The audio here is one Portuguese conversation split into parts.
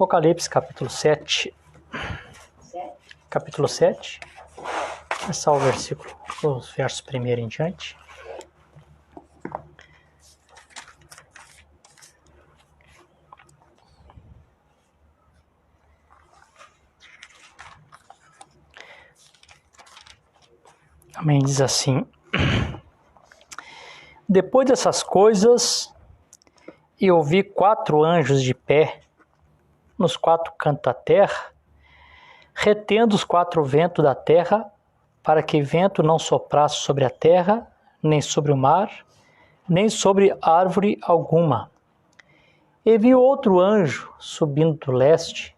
Apocalipse, capítulo 7. Capítulo 7. Começar o versículo, os versos 1 em diante. Amém. Diz assim: Depois dessas coisas, eu vi 4 anjos de pé nos 4 cantos da terra, retendo os 4 ventos da terra, para que vento não soprasse sobre a terra, nem sobre o mar, nem sobre árvore alguma. E vi outro anjo subindo do leste,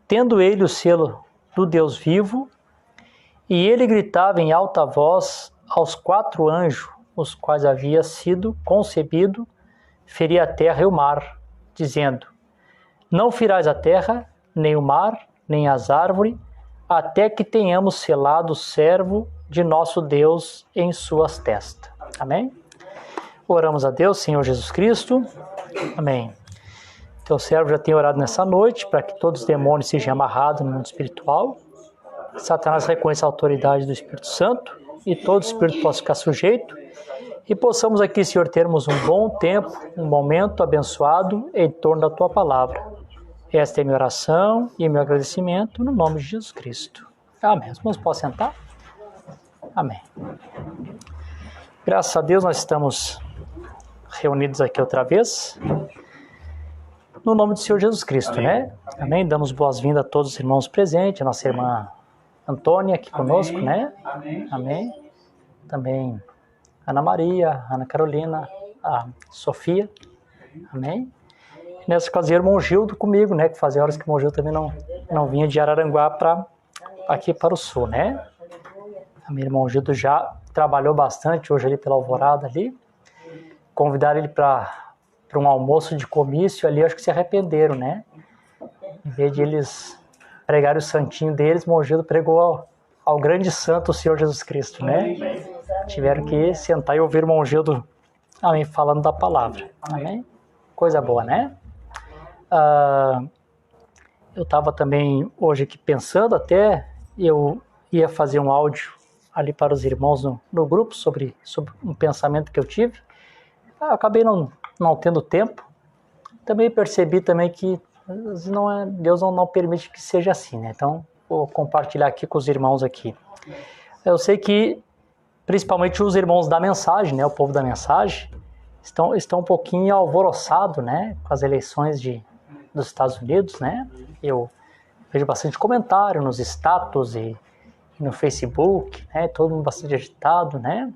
tendo ele o selo do Deus vivo, e ele gritava em alta voz aos 4 anjos, os quais havia sido concebido, ferir a terra e o mar, dizendo: Não ferais a terra, nem o mar, nem as árvores, até que tenhamos selado o servo de nosso Deus em suas testas. Amém? Oramos a Deus, Senhor Jesus Cristo. Amém. Teu servo já tem orado nessa noite para que todos os demônios sejam amarrados no mundo espiritual. Satanás reconheça a autoridade do Espírito Santo e todo espírito possa ficar sujeito. E possamos aqui, Senhor, termos um bom tempo, um momento abençoado em torno da Tua Palavra. Esta é a minha oração e meu agradecimento no nome de Jesus Cristo. Amém. Os irmãos podem sentar? Amém. Graças a Deus nós estamos reunidos aqui outra vez. No nome do Senhor Jesus Cristo, amém. Né? Amém. Damos boas-vindas a todos os irmãos presentes, a nossa irmã Antônia aqui conosco, amém. Né? Amém. Amém. Também Ana Maria, Ana Carolina, a Sofia. Amém. Nessa ocasião, o irmão Gildo comigo, né? Que fazia horas que o irmão Gildo também não vinha de Araranguá para aqui para o sul, né? O meu irmão Gildo já trabalhou bastante hoje ali pela Alvorada ali. Convidaram ele para um almoço de comício ali, acho que se arrependeram, né? Em vez de eles pregarem o santinho deles, o irmão Gildo pregou ao grande santo, o Senhor Jesus Cristo, né? Tiveram que sentar e ouvir o irmão Gildo, amém, falando da palavra, amém? Coisa boa, né? Eu estava também hoje aqui pensando, até eu ia fazer um áudio ali para os irmãos no grupo sobre um pensamento que eu tive. Acabei não tendo tempo. Também percebi também que Deus não permite que seja assim, né? Então vou compartilhar aqui com os irmãos aqui. Eu sei que principalmente os irmãos da mensagem, né? O povo da mensagem estão um pouquinho alvoroçados, né? Com as eleições dos Estados Unidos, né? Eu vejo bastante comentário nos status e no Facebook, né? Todo mundo bastante agitado, né?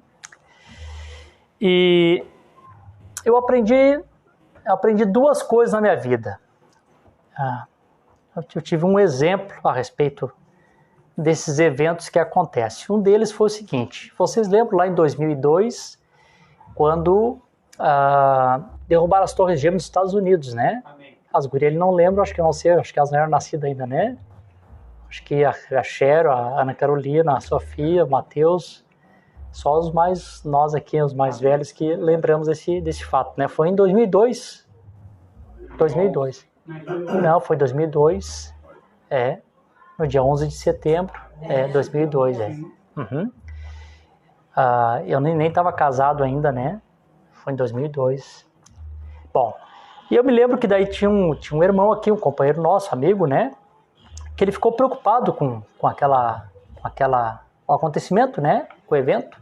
E eu aprendi 2 coisas na minha vida. Eu tive um exemplo a respeito desses eventos que acontecem. Um deles foi o seguinte: vocês lembram lá em 2002, quando derrubaram as Torres Gêmeas nos Estados Unidos, né? Amém. As gurias ele não lembram, acho que elas não eram nascidas ainda, né? Acho que a Cheryl, a Ana Carolina, a Sofia, o Matheus, só nós aqui, os mais velhos, que lembramos desse fato, né? Foi em 2002. 2002. Não, foi 2002, no dia 11 de setembro, 2002, Uhum. Eu nem estava casado ainda, né? Foi em 2002. Bom, e eu me lembro que daí tinha um irmão aqui, um companheiro nosso, amigo, né? Que ele ficou preocupado com o acontecimento, né? Com o evento.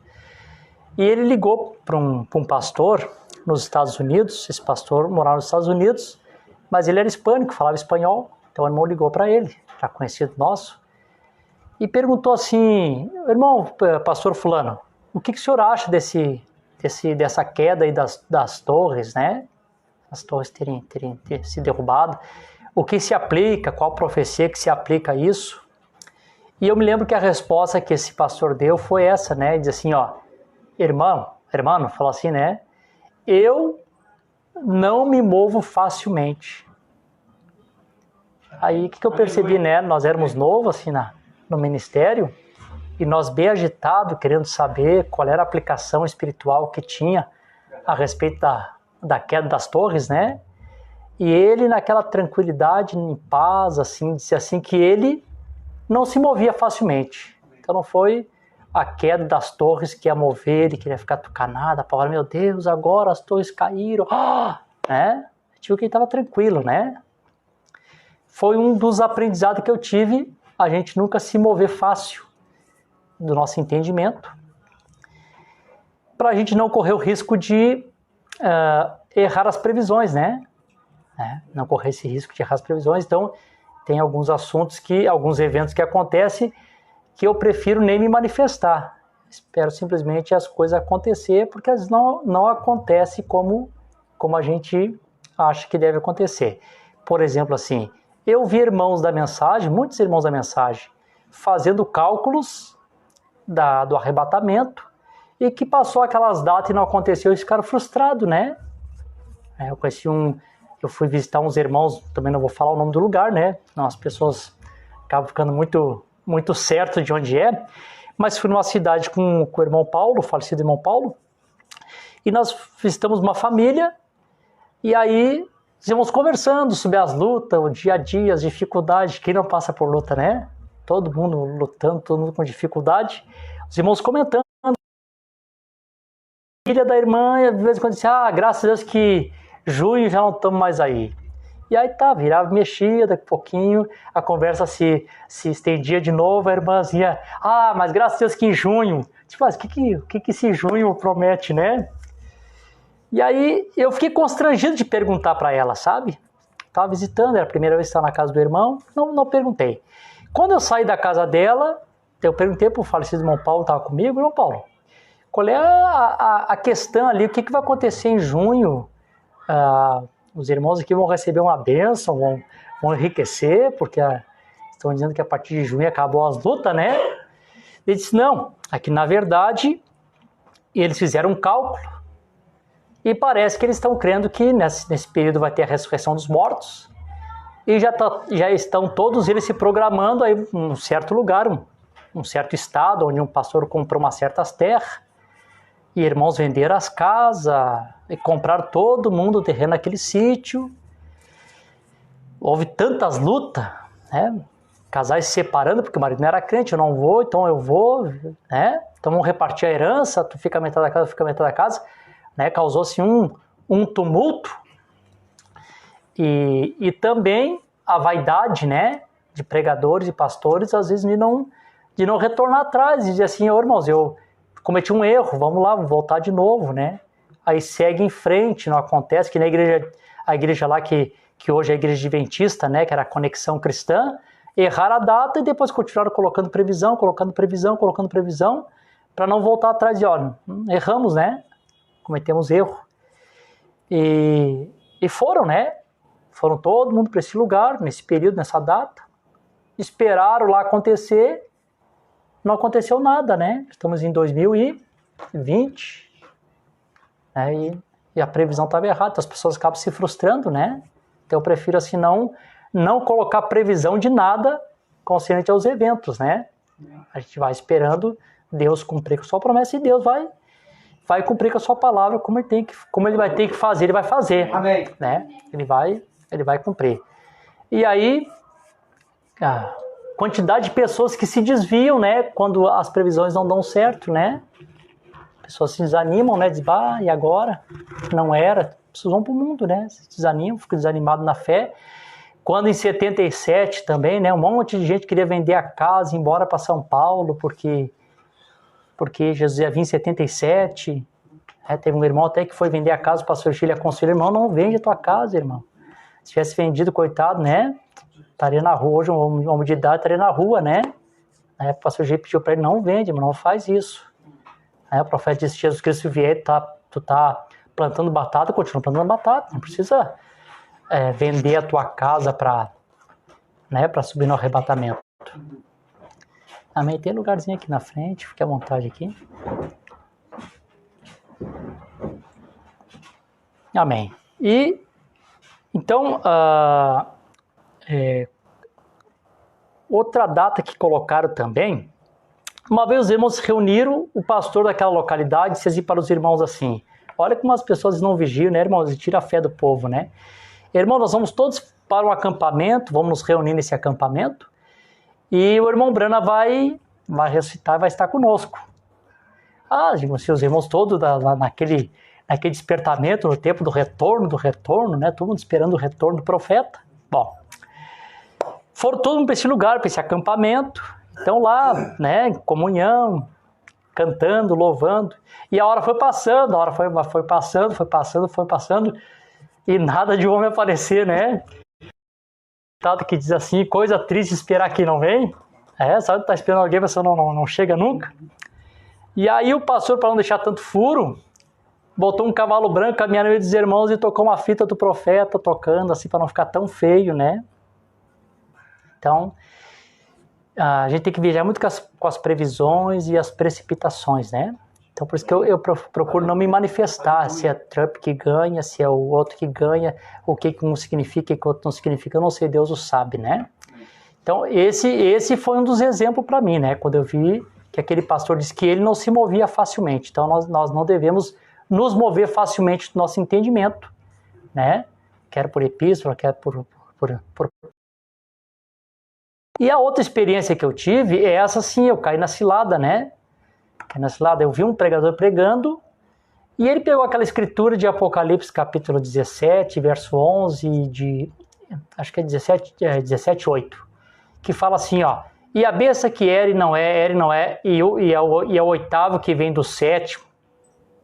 E ele ligou para um pastor nos Estados Unidos. Esse pastor morava nos Estados Unidos, mas ele era hispânico, falava espanhol. Então o irmão ligou para ele, já conhecido nosso, e perguntou assim: irmão, pastor fulano, o que o senhor acha dessa queda aí das torres, né? As torres terem se derrubado. O que se aplica, qual profecia que se aplica a isso? E eu me lembro que a resposta que esse pastor deu foi essa, né? Ele diz assim, irmão, falou assim, né? Eu não me movo facilmente. Aí o que eu percebi, né? Nós éramos novos assim no ministério, e nós bem agitados, querendo saber qual era a aplicação espiritual que tinha a respeito da queda das torres, né? E ele, naquela tranquilidade, em paz, assim, disse assim que ele não se movia facilmente. Então não foi a queda das torres que ia mover, ele queria ficar tucanado, apavorado, meu Deus, agora as torres caíram, né? Tipo que ele estava tranquilo, né? Foi um dos aprendizados que eu tive, a gente nunca se mover fácil do nosso entendimento, para a gente não correr o risco de errar as previsões, né? Não correr esse risco de errar as previsões. Então, tem alguns assuntos, alguns eventos que acontecem que eu prefiro nem me manifestar. Espero simplesmente as coisas acontecer, porque elas não acontecem como a gente acha que deve acontecer. Por exemplo, assim, eu vi muitos irmãos da mensagem, fazendo cálculos do arrebatamento, e que passou aquelas datas e não aconteceu, eles ficaram frustrados, né? Eu fui visitar uns irmãos, também não vou falar o nome do lugar, né? Não, as pessoas acabam ficando muito certo de onde é, mas fui numa cidade com o irmão Paulo, o falecido irmão Paulo, e nós visitamos uma família, e aí íamos conversando sobre as lutas, o dia a dia, as dificuldades, quem não passa por luta, né? Todo mundo lutando, todo mundo com dificuldade, os irmãos comentando, a filha da irmã, e de vez em quando disse, graças a Deus que junho já não estamos mais aí. E aí virava, mexia, daqui a pouquinho a conversa se estendia de novo, a irmãzinha, mas graças a Deus que em junho, tipo, mas o que esse junho promete, né? E aí eu fiquei constrangido de perguntar para ela, sabe? Estava visitando, era a primeira vez que estava na casa do irmão, não perguntei. Quando eu saí da casa dela, eu perguntei para o falecido irmão Paulo, estava comigo, irmão Paulo, qual é a questão ali, o que vai acontecer em junho? Os irmãos aqui vão receber uma bênção, vão enriquecer, porque estão dizendo que a partir de junho acabou as lutas, né? Ele disse, não, aqui na verdade, eles fizeram um cálculo, e parece que eles estão crendo que nesse período vai ter a ressurreição dos mortos, e já estão todos eles se programando aí um certo lugar, um certo estado, onde um pastor comprou umas certas terras, e irmãos venderam as casas, e compraram todo mundo o terreno naquele sítio. Houve tantas lutas, né? Casais se separando, porque o marido não era crente, eu não vou, então eu vou, né? Então vamos repartir a herança, tu fica metade da casa, eu fico metade da casa, né? Causou-se um tumulto. E também a vaidade, né? De pregadores e pastores, às vezes de não retornar atrás, e dizer assim, irmãos, eu cometi um erro, vamos lá, vamos voltar de novo, né? Aí segue em frente, não acontece, que na a igreja lá que hoje é a igreja adventista, né, que era a Conexão Cristã, erraram a data e depois continuaram colocando previsão, para não voltar atrás e olha, erramos, né? Cometemos erro. E foram, né? Foram todo mundo para esse lugar, nesse período, nessa data, esperaram lá acontecer, não aconteceu nada, né? Estamos em 2020, né? E a previsão estava errada, então as pessoas acabam se frustrando, né? Então eu prefiro assim não colocar previsão de nada concernente aos eventos, né? A gente vai esperando Deus cumprir com a sua promessa e Deus vai cumprir com a sua palavra como ele vai ter que fazer, ele vai fazer. Amém. Né? Ele vai cumprir. E aí, a quantidade de pessoas que se desviam, né? Quando as previsões não dão certo, né? Pessoas se desanimam, né? Dizem, e agora? Não era. Pessoas vão para o mundo, né? Se desanimam, ficam desanimados na fé. Quando em 77 também, né? Um monte de gente queria vender a casa e ir embora para São Paulo, porque Jesus ia vir em 77. Teve um irmão até que foi vender a casa, o pastor Chile aconselhou, irmão, não vende a tua casa, irmão. Se tivesse vendido, coitado, né? Estaria na rua, hoje um homem de idade estaria na rua, né? O pastor Chile pediu para ele, não vende, irmão, não faz isso. O profeta disse, Jesus Cristo vier, tu tá plantando batata, continua plantando batata, não precisa vender a tua casa para subir no arrebatamento. Amém? Tem lugarzinho aqui na frente, fique à vontade aqui. Amém. E, então, outra data que colocaram também, uma vez os irmãos se reuniram, o pastor daquela localidade disse para os irmãos assim, olha como as pessoas não vigiam, né, irmãos, e tira a fé do povo, né? irmão, nós vamos todos para um acampamento, vamos nos reunir nesse acampamento, e o irmão Brana vai ressuscitar, vai estar conosco. Os irmãos todos naquele despertamento, no tempo do retorno, né? Todo mundo esperando o retorno do profeta. Bom, foram todos para esse lugar, para esse acampamento. Então lá, né, em comunhão, cantando, louvando. E a hora foi passando, foi passando, e nada de homem aparecer, né? Que diz assim, coisa triste esperar que não vem. Sabe, tá esperando alguém, mas não chega nunca. E aí o pastor, para não deixar tanto furo, botou um cavalo branco caminhando no meio dos irmãos e tocou uma fita do profeta, tocando assim, para não ficar tão feio, né? Então, a gente tem que vigiar muito com as previsões e as precipitações, né? Então, por isso que eu procuro não me manifestar se é Trump que ganha, se é o outro que ganha, o que um significa e o que o outro não significa, eu não sei, Deus o sabe, né? Então, esse foi um dos exemplos para mim, né? Quando eu vi que aquele pastor disse que ele não se movia facilmente. Então, nós não devemos nos mover facilmente do nosso entendimento, né? Quer por epístola, quer por... E a outra experiência que eu tive é essa, sim, eu caí na cilada, né? Eu vi um pregador pregando e ele pegou aquela escritura de Apocalipse capítulo 17, verso 11, acho que é 17, 8, que fala assim, ó, e a besta que era e não é, e é o oitavo que vem do sétimo,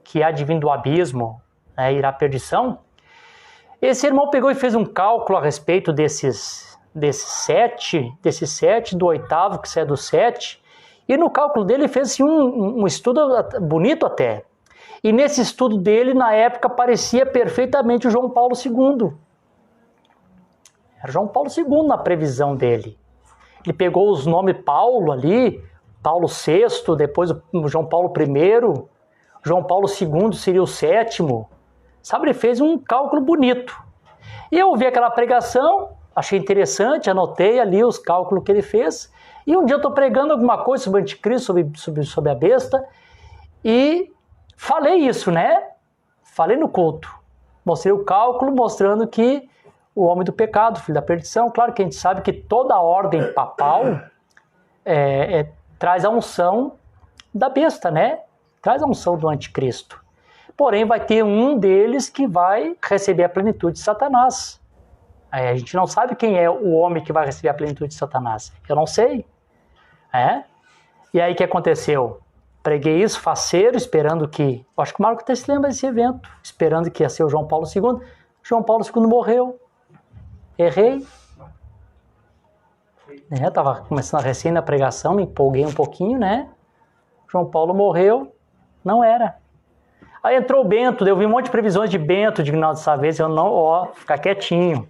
que há de vir do abismo, né, irá à perdição. Esse irmão pegou e fez um cálculo a respeito desses sete, do oitavo que sai do 7, e no cálculo dele fez assim, um estudo bonito até. E nesse estudo dele, na época, parecia perfeitamente o João Paulo II. Era João Paulo II na previsão dele. Ele pegou os nomes Paulo ali, Paulo VI, depois o João Paulo I, João Paulo II seria o 7º. Sabe, ele fez um cálculo bonito. E eu ouvi aquela pregação, achei interessante, anotei ali os cálculos que ele fez. E um dia eu estou pregando alguma coisa sobre o anticristo, sobre a besta, e falei isso, né? Falei no culto. Mostrei o cálculo, mostrando que o homem do pecado, filho da perdição, claro que a gente sabe que toda a ordem papal traz a unção da besta, né? Traz a unção do anticristo. Porém, vai ter um deles que vai receber a plenitude de Satanás. A gente não sabe quem é o homem que vai receber a plenitude de Satanás. Eu não sei. E aí o que aconteceu? Preguei isso, faceiro, esperando que... Acho que o Marco até se lembra desse evento. Esperando que ia ser o João Paulo II. João Paulo II morreu. Errei. Estava começando recém na pregação, me empolguei um pouquinho, né? João Paulo morreu. Não era. Aí entrou o Bento, eu vi um monte de previsões de Bento, de final dessa vez, eu não, ficar quietinho.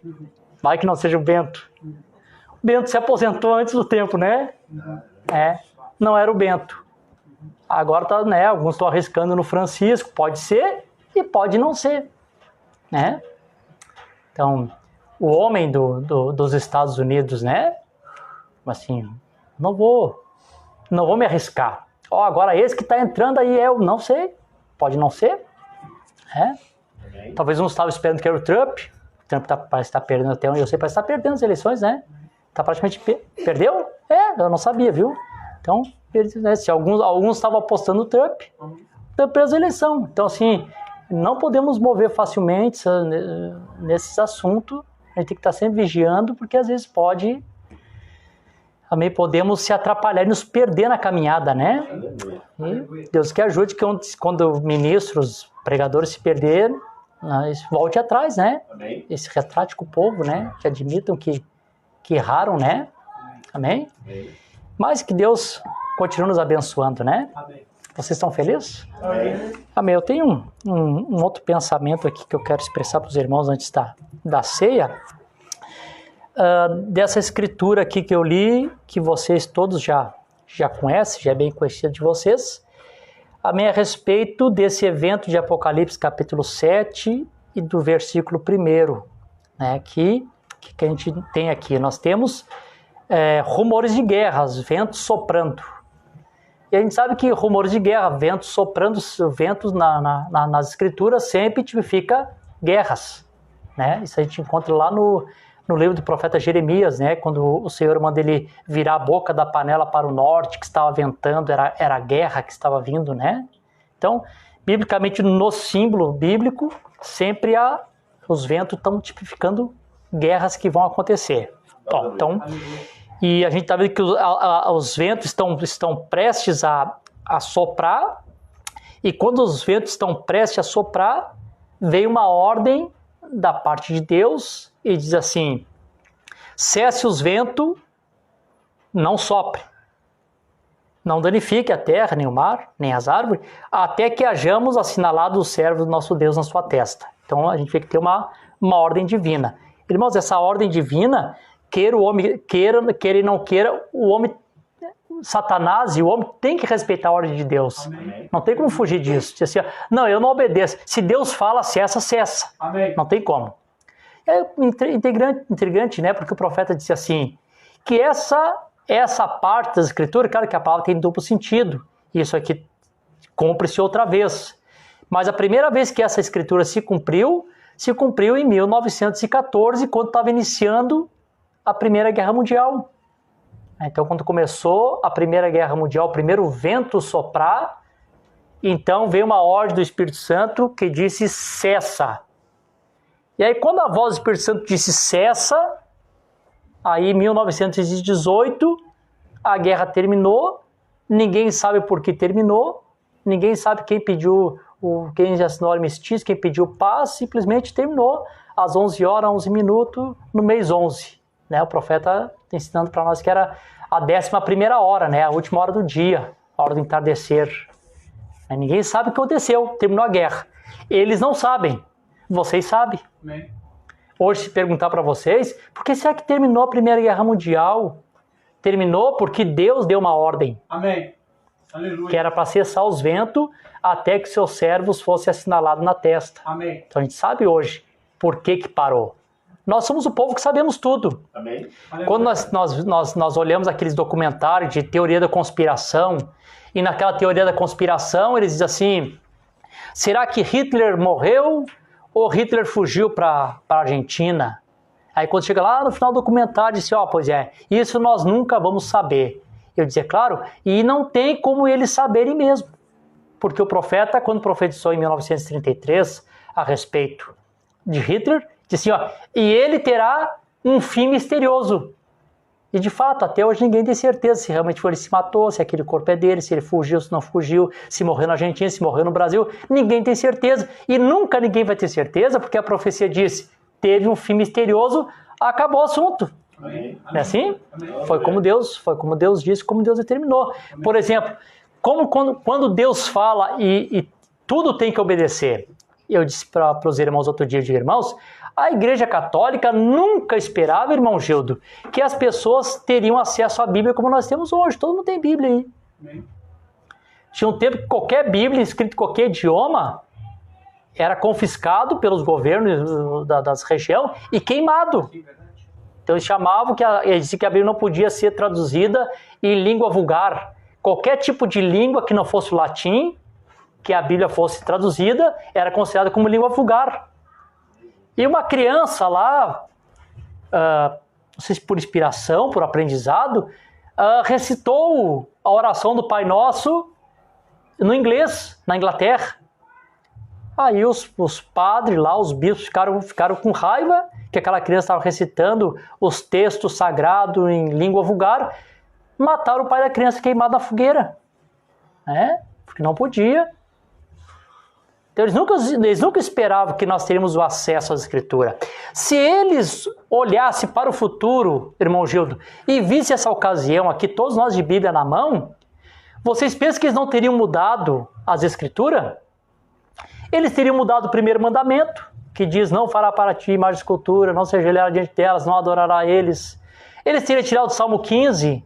Vai que não seja o Bento. O Bento se aposentou antes do tempo, né? Não era o Bento. Agora tá, né? Alguns estão arriscando no Francisco, pode ser e pode não ser, né? Então, o homem dos Estados Unidos, né? Assim, não vou me arriscar. Agora esse que está entrando aí eu não sei, pode não ser, Talvez não estava esperando que era o Trump. O Trump parece estar perdendo até onde eu sei, parece estar perdendo as eleições, né? Tá praticamente perdeu? Eu não sabia, viu? Então, né, se alguns estavam apostando no Trump, perdeu a eleição. Então, assim, não podemos mover facilmente nesses assuntos. A gente tem que estar sempre vigiando, porque às vezes também podemos se atrapalhar e nos perder na caminhada, né? E Deus que ajude que quando ministros, pregadores se perderem, volte atrás, né? E se retrate com o povo, né? Que admitam que erraram, né? Amém? Mas que Deus continue nos abençoando, né? Amém. Vocês estão felizes? Amém. Eu tenho um outro pensamento aqui que eu quero expressar para os irmãos antes da ceia. Dessa escritura aqui que eu li, que vocês todos já conhecem, já é bem conhecida de vocês. Amém, a respeito desse evento de Apocalipse capítulo 7 e do versículo 1, né, que a gente tem aqui. Nós temos rumores de guerras, ventos soprando. E a gente sabe que rumores de guerra, ventos soprando, ventos nas escrituras sempre tipifica guerras, né? Isso a gente encontra lá no livro do profeta Jeremias, né? Quando o Senhor manda ele virar a boca da panela para o norte, que estava ventando, era a guerra que estava vindo, né? Então, biblicamente, no símbolo bíblico, sempre os ventos estão tipificando guerras que vão acontecer. Bom, então, e a gente está vendo que os ventos estão prestes a soprar, e quando os ventos estão prestes a soprar, veio uma ordem da parte de Deus e diz assim: cesse os ventos, não sopre, não danifique a terra, nem o mar, nem as árvores, até que hajamos assinalado o servo do nosso Deus na sua testa. Então a gente vê que tem uma ordem divina. Irmãos, essa ordem divina, queira o homem queira e não queira, o homem, Satanás e o homem tem que respeitar a ordem de Deus. Amém. Não tem como fugir disso. Diz assim, não, eu não obedeço. Se Deus fala, cessa, cessa. Amém. Não tem como. É intrigante, né? Porque o profeta disse assim, que essa parte da escritura, claro que a palavra tem duplo sentido. Isso aqui cumpre-se outra vez. Mas a primeira vez que essa escritura se cumpriu em 1914, quando estava iniciando a Primeira Guerra Mundial. Então, quando começou a Primeira Guerra Mundial, o primeiro vento soprar, então veio uma ordem do Espírito Santo que disse cessa. E aí, quando a voz do Espírito Santo disse cessa, aí em 1918, a guerra terminou, ninguém sabe por que terminou, ninguém sabe quem pediu, quem assinou o armistício, quem pediu paz, simplesmente terminou às 11 horas, 11 minutos, no mês 11. Né? O profeta está ensinando para nós que era a 11ª hora, né? A última hora do dia, a hora do entardecer. Ninguém sabe o que aconteceu, terminou a guerra. Eles não sabem, vocês sabem. Amém. Hoje, se perguntar para vocês, por que será que terminou a Primeira Guerra Mundial? Terminou porque Deus deu uma ordem. Amém. Aleluia. Que era para cessar os ventos até que seus servos fossem assinalados na testa. Amém. Então a gente sabe hoje por que parou. Nós somos o povo que sabemos tudo. Amém. Quando nós olhamos aqueles documentários de teoria da conspiração, e naquela teoria da conspiração eles dizem assim, será que Hitler morreu ou Hitler fugiu para a Argentina? Aí quando chega lá no final do documentário, diz assim, pois é, isso nós nunca vamos saber. Eu dizia, claro, e não tem como eles saberem mesmo. Porque o profeta, quando profetizou em 1933 a respeito de Hitler, disse assim, e ele terá um fim misterioso. E de fato, até hoje ninguém tem certeza se realmente ele se matou, se aquele corpo é dele, se ele fugiu, se não fugiu, se morreu na Argentina, se morreu no Brasil. Ninguém tem certeza. E nunca ninguém vai ter certeza, porque a profecia disse, teve um fim misterioso, acabou o assunto. Amém. Não é assim? Amém. Foi como Deus disse, como Deus determinou. Amém. Por exemplo, quando Deus fala e tudo tem que obedecer. Eu disse para os irmãos outro dia, irmãos, a Igreja Católica nunca esperava, irmão Gildo, que as pessoas teriam acesso à Bíblia como nós temos hoje. Todo mundo tem Bíblia aí. Amém. Tinha um tempo que qualquer Bíblia escrita em qualquer idioma era confiscado pelos governos das regiões e queimado. Então eles chamavam eles diziam que a Bíblia não podia ser traduzida em língua vulgar. Qualquer tipo de língua que não fosse o latim, que a Bíblia fosse traduzida, era considerada como língua vulgar. E uma criança lá, não sei se por inspiração, por aprendizado, recitou a oração do Pai Nosso no inglês, na Inglaterra. Aí os padres lá, os bispos ficaram com raiva que aquela criança estava recitando os textos sagrados em língua vulgar, mataram o pai da criança queimado na fogueira. Porque não podia. Então eles nunca esperavam que nós teríamos o acesso à Escritura. Se eles olhassem para o futuro, irmão Gildo, e vissem essa ocasião aqui, todos nós de Bíblia na mão, vocês pensam que eles não teriam mudado as Escrituras? Eles teriam mudado o primeiro mandamento, que diz, não fará para ti imagem de escultura, não se ajoelhará diante delas, não adorará eles. Eles teriam tirado o Salmo 15,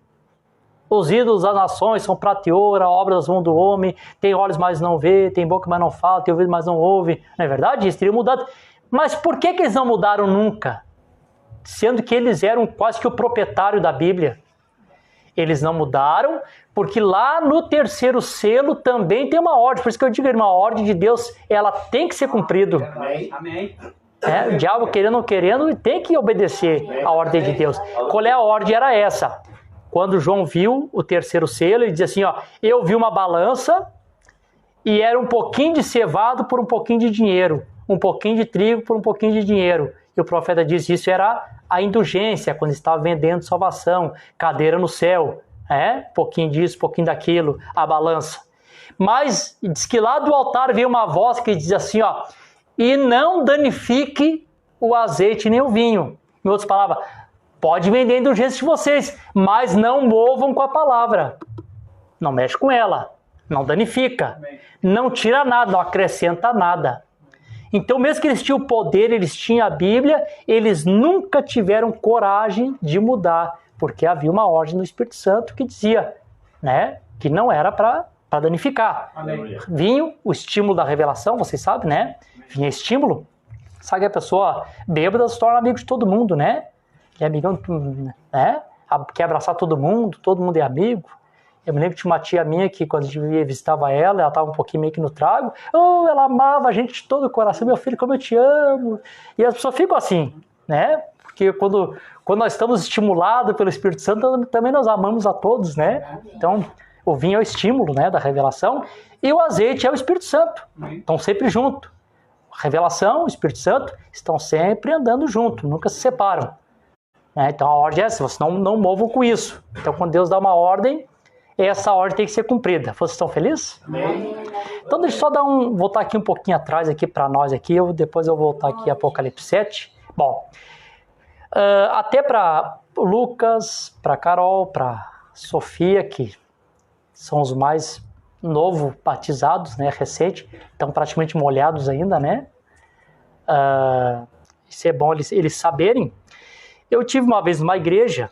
os ídolos das nações são prata e ouro, a obra das mãos do homem, tem olhos, mas não vê, tem boca, mas não fala, tem ouvido, mas não ouve. Não é verdade? Eles teriam mudado. Mas por que eles não mudaram nunca? Sendo que eles eram quase que o proprietário da Bíblia. Eles não mudaram, porque lá no terceiro selo também tem uma ordem. Por isso que eu digo, irmão, a ordem de Deus, ela tem que ser cumprida. Amém. O diabo, querendo ou não querendo, tem que obedecer a ordem de Deus. Qual é a ordem? Era essa. Quando João viu o terceiro selo, ele diz assim, eu vi uma balança e era um pouquinho de cevado por um pouquinho de dinheiro, um pouquinho de trigo por um pouquinho de dinheiro. E o profeta diz que isso era a indulgência, quando estava vendendo salvação, cadeira no céu, pouquinho disso, pouquinho daquilo, a balança. Mas diz que lá do altar veio uma voz que diz assim, e não danifique o azeite nem o vinho. Em outras palavras, pode vender a indulgência de vocês, mas não movam com a palavra. Não mexe com ela, não danifica, não tira nada, não acrescenta nada. Então, mesmo que eles tinham o poder, eles tinham a Bíblia, eles nunca tiveram coragem de mudar, porque havia uma ordem do Espírito Santo que dizia, que não era para danificar. Amém. Vinho, o estímulo da revelação, vocês sabem, Vinho é estímulo. Sabe que a pessoa bêbada se torna amigo de todo mundo, Que é amigão, quer abraçar todo mundo é amigo. Eu me lembro que tinha uma tia minha que quando a gente visitava ela estava um pouquinho meio que no trago. Ela amava a gente de todo o coração. Meu filho, como eu te amo. E as pessoas ficam assim, Porque quando nós estamos estimulados pelo Espírito Santo, também nós amamos a todos, Então, o vinho é o estímulo, da revelação. E o azeite é o Espírito Santo. Estão sempre juntos. A revelação e o Espírito Santo estão sempre andando juntos, nunca se separam. Então a ordem é essa, vocês não movam com isso. Então quando Deus dá uma ordem, essa ordem tem que ser cumprida. Vocês estão felizes? Amém. Então deixa eu só voltar aqui um pouquinho atrás aqui para nós aqui, depois eu voltar aqui a Apocalipse 7. Bom, até para Lucas, para Carol, para Sofia, que são os mais novo batizados, recente, estão praticamente molhados ainda, isso é bom eles saberem. Eu tive uma vez numa igreja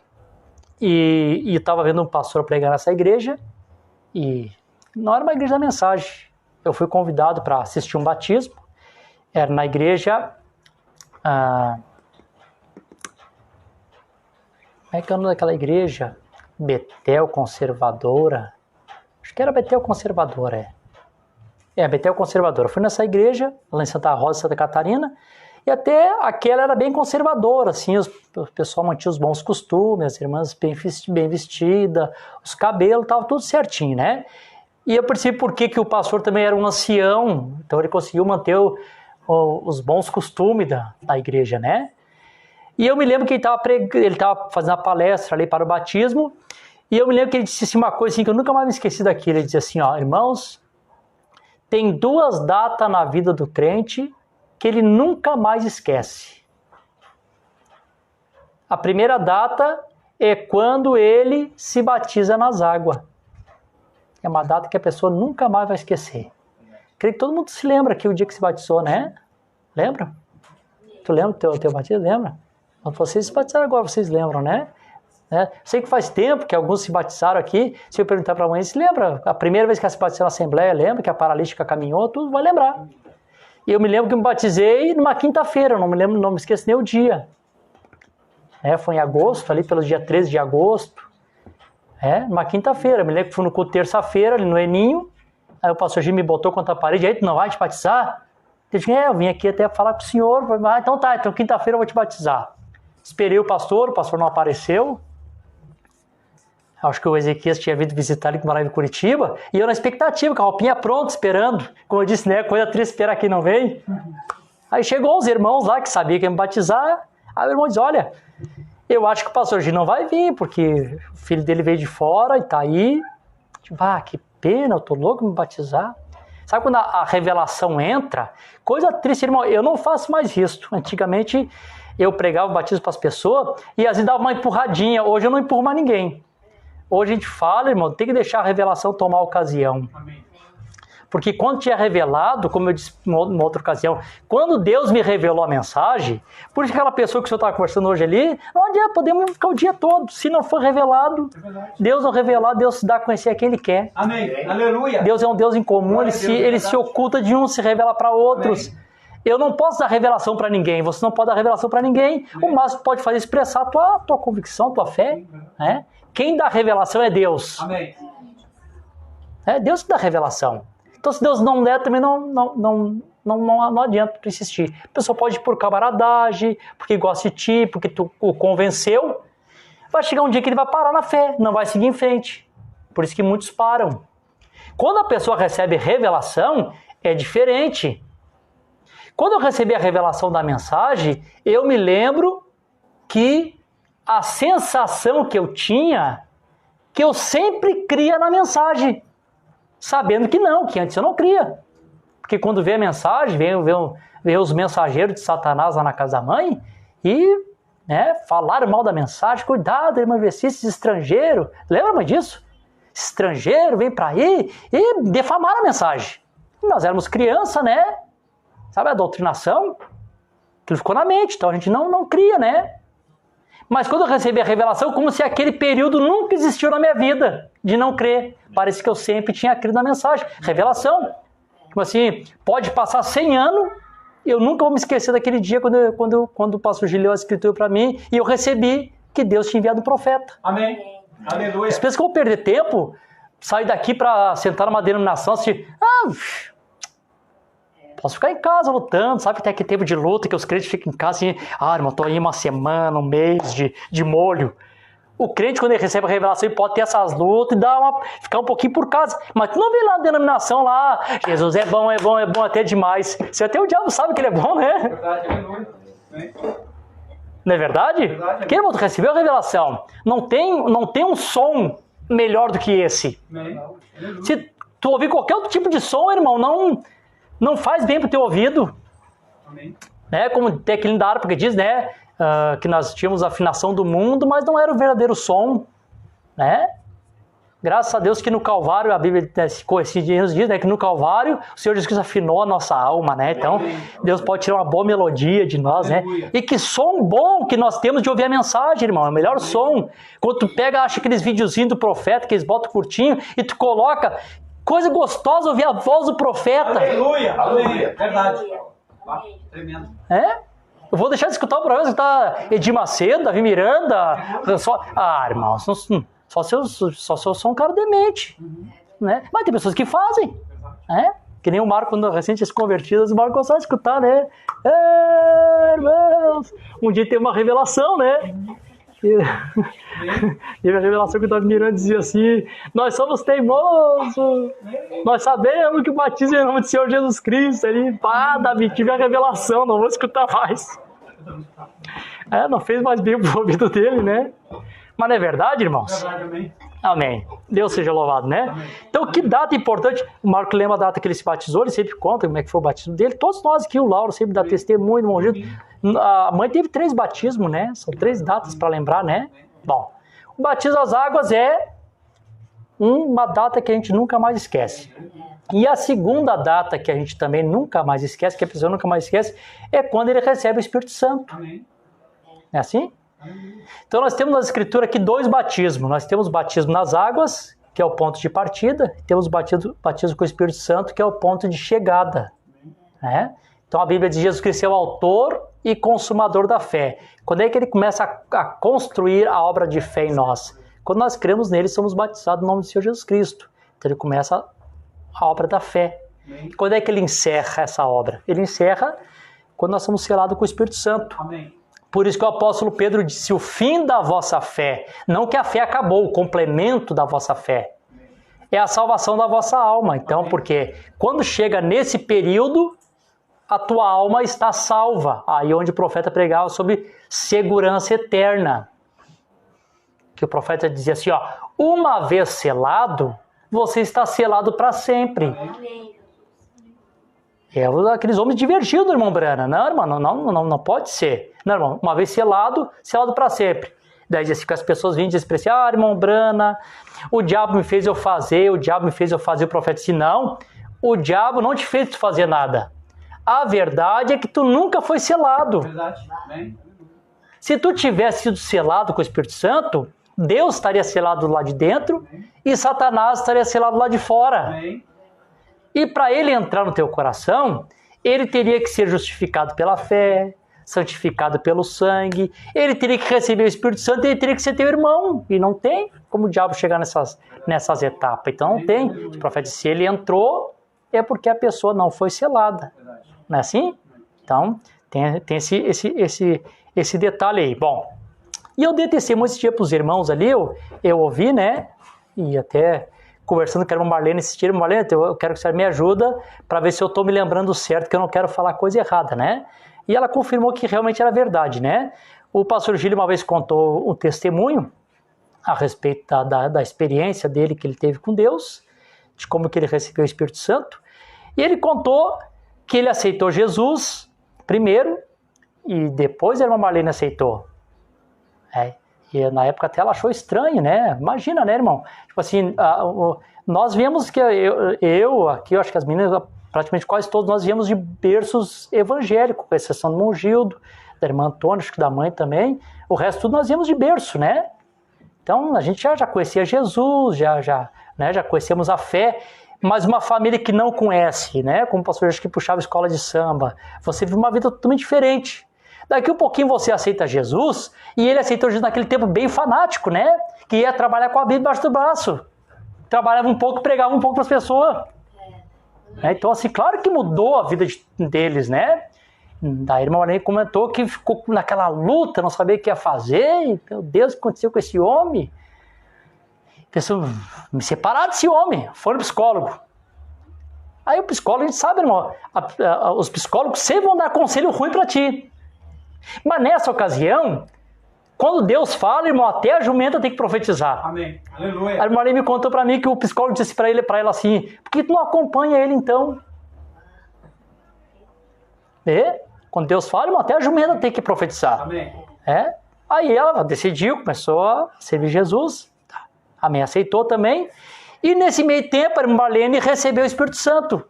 e estava vendo um pastor pregar nessa igreja e não era uma igreja da mensagem. Eu fui convidado para assistir um batismo, era na igreja, como é que é o nome daquela igreja? Betel Conservadora. Acho que era Betel Conservadora, Betel Conservadora. Fui nessa igreja, lá em Santa Rosa, Santa Catarina, e até aquela era bem conservadora, assim, o pessoal mantinha os bons costumes, as irmãs bem vestidas, os cabelos, estava tudo certinho, E eu percebi por que o pastor também era um ancião, então ele conseguiu manter os bons costumes da igreja, E eu me lembro que ele estava fazendo a palestra ali para o batismo, e eu me lembro que ele disse assim, uma coisa assim, que eu nunca mais me esqueci daquilo. Ele disse assim, irmãos, tem 2 datas na vida do crente que ele nunca mais esquece. A primeira data é quando ele se batiza nas águas. É uma data que a pessoa nunca mais vai esquecer. Creio que todo mundo se lembra aqui o dia que se batizou, Lembra? Tu lembra do teu batismo? Lembra? Vocês se batizaram agora, vocês lembram, Sei que faz tempo que alguns se batizaram aqui. Se eu perguntar para a mãe, se lembra? A primeira vez que ela se batizou na Assembleia, lembra que a paralítica caminhou, tudo vai lembrar. E eu me lembro que me batizei numa quinta-feira, não me esqueço nem o dia. Foi em agosto, ali pelo dia 13 de agosto. Numa quinta-feira. Eu me lembro que fui no culto terça-feira, ali no Eninho. Aí o pastor Gil me botou contra a parede. Aí tu não vai te batizar? Eu disse, eu vim aqui até falar com o senhor. Então tá, então quinta-feira eu vou te batizar. Esperei o pastor não apareceu. Acho que o Ezequias tinha vindo visitar ele que morava em Curitiba. E eu na expectativa, com a roupinha pronta, esperando. Como eu disse, coisa triste esperar quem não vem. Aí chegou os irmãos lá que sabiam que ia me batizar. Aí o irmão diz, olha, eu acho que o pastor Gil não vai vir, porque o filho dele veio de fora e tá aí. Que pena, eu tô louco de me batizar. Sabe quando a revelação entra? Coisa triste, irmão, eu não faço mais isso. Antigamente eu pregava o batismo para as pessoas e às vezes dava uma empurradinha. Hoje eu não empurro mais ninguém. Hoje a gente fala, irmão, tem que deixar a revelação tomar a ocasião. Amém. Porque quando tinha revelado, como eu disse numa outra ocasião, quando Deus me revelou a mensagem, por isso que aquela pessoa que o senhor estava conversando hoje ali, não adianta, podemos ficar o dia todo. Se não for revelado, Deus não revelar, Deus se dá a conhecer a quem Ele quer. Amém. Aleluia. Deus é um Deus em comum, ele se oculta de uns, se revela para outros. Amém. Eu não posso dar revelação para ninguém, você não pode dar revelação para ninguém. Amém. O máximo que pode fazer é expressar a tua convicção, a tua fé. Quem dá revelação é Deus. Amém. É Deus que dá revelação. Então, se Deus não der, também não Não adianta tu insistir. A pessoa pode ir por camaradagem, porque gosta de ti, porque tu o convenceu. Vai chegar um dia que ele vai parar na fé, não vai seguir em frente. Por isso que muitos param. Quando a pessoa recebe revelação, é diferente. Quando eu recebi a revelação da mensagem, eu me lembro que a sensação que eu tinha, que eu sempre cria na mensagem, sabendo que não, que antes eu não cria. Porque quando veio a mensagem, veio os mensageiros de Satanás lá na casa da mãe e falaram mal da mensagem. Cuidado, irmã Vessi, esses estrangeiros. Lembra disso? Estrangeiro vem para aí e defamaram a mensagem. Nós éramos criança, né? Sabe a doutrinação? Aquilo ficou na mente, então a gente não cria, né? Mas quando eu recebi a revelação, como se aquele período nunca existiu na minha vida, de não crer. Parece que eu sempre tinha crido na mensagem. Revelação. Tipo assim, pode passar 100 anos, eu nunca vou me esquecer daquele dia quando o pastor Gil leu a escritura para mim e eu recebi que Deus tinha enviado o profeta. Amém. Aleluia. Você pensa que eu vou perder tempo? Sair daqui para sentar numa denominação, assim, posso ficar em casa lutando, sabe que tem aquele tempo de luta que os crentes ficam em casa assim, irmão, tô aí uma semana, um mês de molho. O crente, quando ele recebe a revelação, ele pode ter essas lutas e ficar um pouquinho por casa. Mas tu não vê lá na denominação lá, Jesus é bom até demais. Se até o diabo sabe que ele é bom, né? Verdade, aleluia. Não é verdade? Verdade. Quem recebeu a revelação? Não tem um som melhor do que esse. Amém. Se tu ouvir qualquer outro tipo de som, irmão, não faz bem pro teu ouvido. Amém. Né? Como tem aquele da harpa que diz, né? Que nós tínhamos a afinação do mundo, mas não era o verdadeiro som, né? Graças a Deus que no Calvário, a Bíblia nos diz, né, que no Calvário o Senhor Jesus Cristo afinou a nossa alma, né? Então, Deus pode tirar uma boa melodia de nós, né? E que som bom que nós temos de ouvir a mensagem, irmão, é o melhor som. Quando tu pega, acha aqueles videozinhos do profeta, que eles botam curtinho, e tu coloca, coisa gostosa ouvir a voz do profeta. Aleluia, aleluia, verdade. Tremendo. Eu vou deixar de escutar o profeta, escutar Edir Macedo, Davi Miranda, irmão, só se eu sou um cara demente, né? Mas tem pessoas que fazem, né? Que nem o Marco, quando recente se convertidas, o Marco gostava de escutar, né? Irmãos, um dia tem uma revelação, né? E a revelação que o Davi Miranda dizia assim, nós somos teimosos, nós sabemos que o batismo é em nome do Senhor Jesus Cristo. Ele, Davi, tive a revelação, não vou escutar mais. Não fez mais bem pro ouvido dele, né? Mas não é verdade, irmãos? Verdade, amém. Amém. Deus seja louvado, né? Amém. Então, que data importante. O Marco lembra a data que ele se batizou, ele sempre conta como é que foi o batismo dele. Todos nós aqui, o Lauro sempre dá testemunho, irmão Gil. A mãe teve 3 batismos, né? São 3 datas para lembrar, né? Bom, o batismo às águas é uma data que a gente nunca mais esquece. E a segunda data que a gente também nunca mais esquece, que a pessoa nunca mais esquece, é quando ele recebe o Espírito Santo. Amém. É assim? Então nós temos na Escritura aqui 2 batismos. Nós temos o batismo nas águas, que é o ponto de partida, e temos o batismo com o Espírito Santo, que é o ponto de chegada. Né? Então a Bíblia diz que Jesus Cristo é o autor e consumador da fé. Quando é que ele começa a construir a obra de fé em nós? Quando nós cremos nele, somos batizados no nome do Senhor Jesus Cristo. Então ele começa a obra da fé. Amém. Quando é que ele encerra essa obra? Ele encerra quando nós somos selados com o Espírito Santo. Amém. Por isso que o apóstolo Pedro disse, o fim da vossa fé, não que a fé acabou, o complemento da vossa fé, é a salvação da vossa alma. Então, porque quando chega nesse período, a tua alma está salva. Aí onde o profeta pregava sobre segurança eterna. Que o profeta dizia assim, uma vez selado, você está selado para sempre. Amém. É aqueles homens divertidos, irmão Brana. Não, irmão, não pode ser. Não, irmão, uma vez selado para sempre. Daí diz assim, que as pessoas vêm e dizem assim, irmão Brana, o diabo me fez eu fazer, o profeta disse, não, o diabo não te fez tu fazer nada. A verdade é que tu nunca foi selado. Verdade. Amém. Se tu tivesse sido selado com o Espírito Santo, Deus estaria selado lá de dentro e Satanás estaria selado lá de fora. Amém. E para ele entrar no teu coração, ele teria que ser justificado pela fé, santificado pelo sangue, ele teria que receber o Espírito Santo, ele teria que ser teu irmão. E não tem como o diabo chegar nessas etapas. Então não tem. O profeta disse, se ele entrou, é porque a pessoa não foi selada. Verdade. Não é assim? Então, tem esse detalhe aí. Bom, e eu dei testemunho esse dia para os irmãos ali, eu ouvi, né? E até conversando com a irmã Marlene esse dia, Marlene, eu quero que você me ajuda para ver se eu estou me lembrando certo, que eu não quero falar coisa errada, né? E ela confirmou que realmente era verdade, né? O pastor Gílio uma vez contou um testemunho a respeito da experiência dele que ele teve com Deus, de como que ele recebeu o Espírito Santo, e ele contou que ele aceitou Jesus primeiro, e depois a irmã Marlene aceitou. E na época até ela achou estranho, né? Imagina, né, irmão? Tipo assim, nós viemos que eu aqui, eu acho que as meninas, praticamente quase todos, nós viemos de berços evangélicos, com exceção do irmão Gildo, da irmã Antônia, acho que da mãe também. O resto tudo nós viemos de berço, né? Então a gente já conhecia Jesus, já conhecemos a fé, mas uma família que não conhece, né? Como o pastor que puxava escola de samba, você vive uma vida totalmente diferente. Daqui um pouquinho você aceita Jesus, e ele aceitou Jesus naquele tempo bem fanático, né? Que ia trabalhar com a Bíblia embaixo do braço. Trabalhava um pouco, pregava um pouco para as pessoas. Então, assim, claro que mudou a vida deles, né? A irmã Marlene comentou que ficou naquela luta, não sabia o que ia fazer. Meu Deus, o que aconteceu com esse homem? Pensou, me separar desse homem. Foi no psicólogo. Aí o psicólogo, a gente sabe, irmão, os psicólogos sempre vão dar conselho ruim para ti. Mas nessa ocasião, quando Deus fala, irmão, até a jumenta tem que profetizar. Amém. Aleluia. A irmã Marlene me contou para mim que o psicólogo disse para ela assim, por que tu não acompanha ele então? Quando Deus fala, irmão, até a jumenta tem que profetizar. Amém. Aí ela decidiu, começou a servir Jesus. Amém, aceitou também. E nesse meio tempo, a irmã Marlene recebeu o Espírito Santo.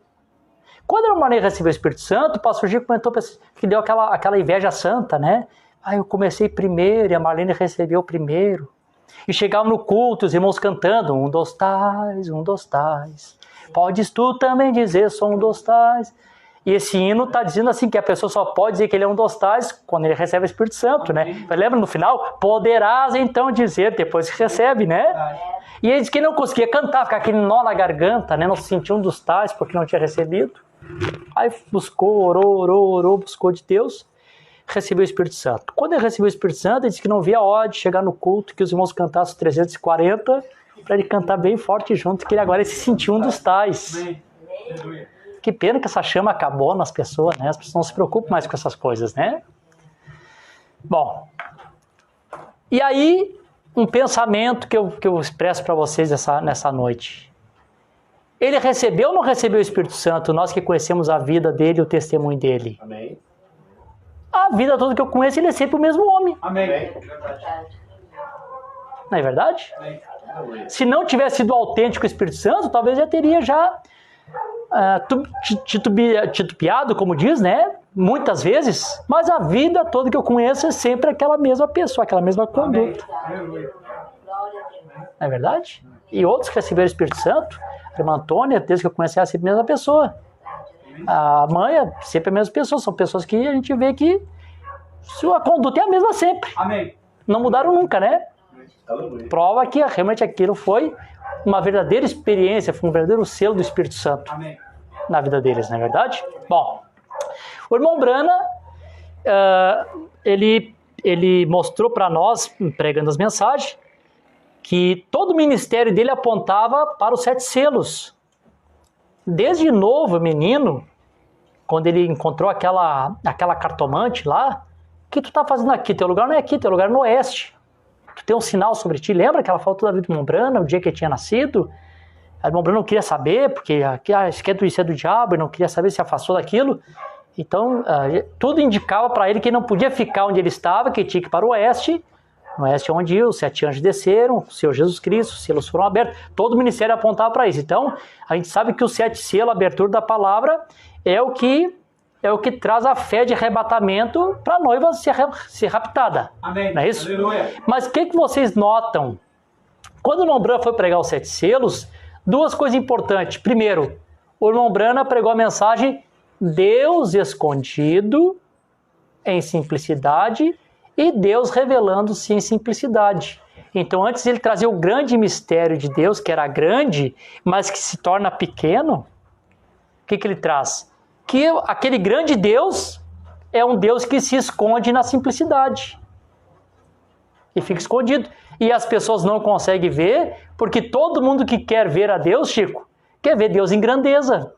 Quando a irmã Marlene recebeu o Espírito Santo, o pastor Gil comentou que deu aquela inveja santa, né? Eu comecei primeiro e a Marlene recebeu primeiro. E chegava no culto, os irmãos cantando, 1, 2, tais, 1, 2, tais. Podes tu também dizer, sou 1, 2, tais. E esse hino está dizendo assim, que a pessoa só pode dizer que ele é 1, 2, tais quando ele recebe o Espírito Santo, né? Lembra no final? Poderás então dizer, depois que recebe, né? E ele disse que não conseguia cantar, ficar aquele nó na garganta, né? Não se sentia 1 dos tais porque não tinha recebido. Aí buscou, orou, buscou de Deus, recebeu o Espírito Santo. Quando ele recebeu o Espírito Santo, ele disse que não via a hora de chegar no culto, que os irmãos cantassem 340, para ele cantar bem forte junto, que ele agora se sentiu 1 dos tais. Que pena que essa chama acabou nas pessoas, né? As pessoas não se preocupam mais com essas coisas, né? Bom, e aí, um pensamento que eu expresso para vocês nessa noite. Ele recebeu ou não recebeu o Espírito Santo? Nós que conhecemos a vida dele e o testemunho dele. Amém. A vida toda que eu conheço, ele é sempre o mesmo homem. Amém. Não é verdade? Amém. Se não tivesse sido autêntico o Espírito Santo, talvez já teria titubeado, como diz, né? Muitas vezes. Mas a vida toda que eu conheço é sempre aquela mesma pessoa, aquela mesma conduta. Amém. Não é verdade? E outros que receberam o Espírito Santo, a irmã Antônia, desde que eu conheci, é sempre a mesma pessoa. A mãe é sempre a mesma pessoa. São pessoas que a gente vê que sua conduta é a mesma sempre. Amém. Não mudaram nunca, né? Prova que realmente aquilo foi uma verdadeira experiência, foi um verdadeiro selo do Espírito Santo. Amém. Na vida deles, não é verdade? Bom, o irmão Brana, ele mostrou para nós, pregando as mensagens, que todo o ministério dele apontava para os 7 selos. Desde novo, menino, quando ele encontrou aquela cartomante lá, o que tu tá fazendo aqui? Teu lugar não é aqui, teu lugar é no oeste. Tu tem um sinal sobre ti. Lembra que ela falou toda a vida do irmão Brana, o dia que ele tinha nascido? O irmão Brana não queria saber, porque isso é do diabo, ele não queria saber, se afastou daquilo. Então, tudo indicava para ele que ele não podia ficar onde ele estava, que ele tinha que ir para o oeste. No oeste é onde os 7 anjos desceram, o Senhor Jesus Cristo, os selos foram abertos. Todo o ministério apontava para isso. Então, a gente sabe que os 7 selos, a abertura da palavra, é o que traz a fé de arrebatamento para a noiva ser raptada. Amém. Não é isso? Aleluia. Mas o que vocês notam? Quando o irmão Brana foi pregar os 7 selos, 2 coisas importantes. Primeiro, o irmão Brana pregou a mensagem Deus escondido em simplicidade e Deus revelando-se em simplicidade. Então, antes ele trazia o grande mistério de Deus, que era grande, mas que se torna pequeno, o que ele traz? que aquele grande Deus é um Deus que se esconde na simplicidade. E fica escondido. E as pessoas não conseguem ver, porque todo mundo que quer ver a Deus, Chico, quer ver Deus em grandeza.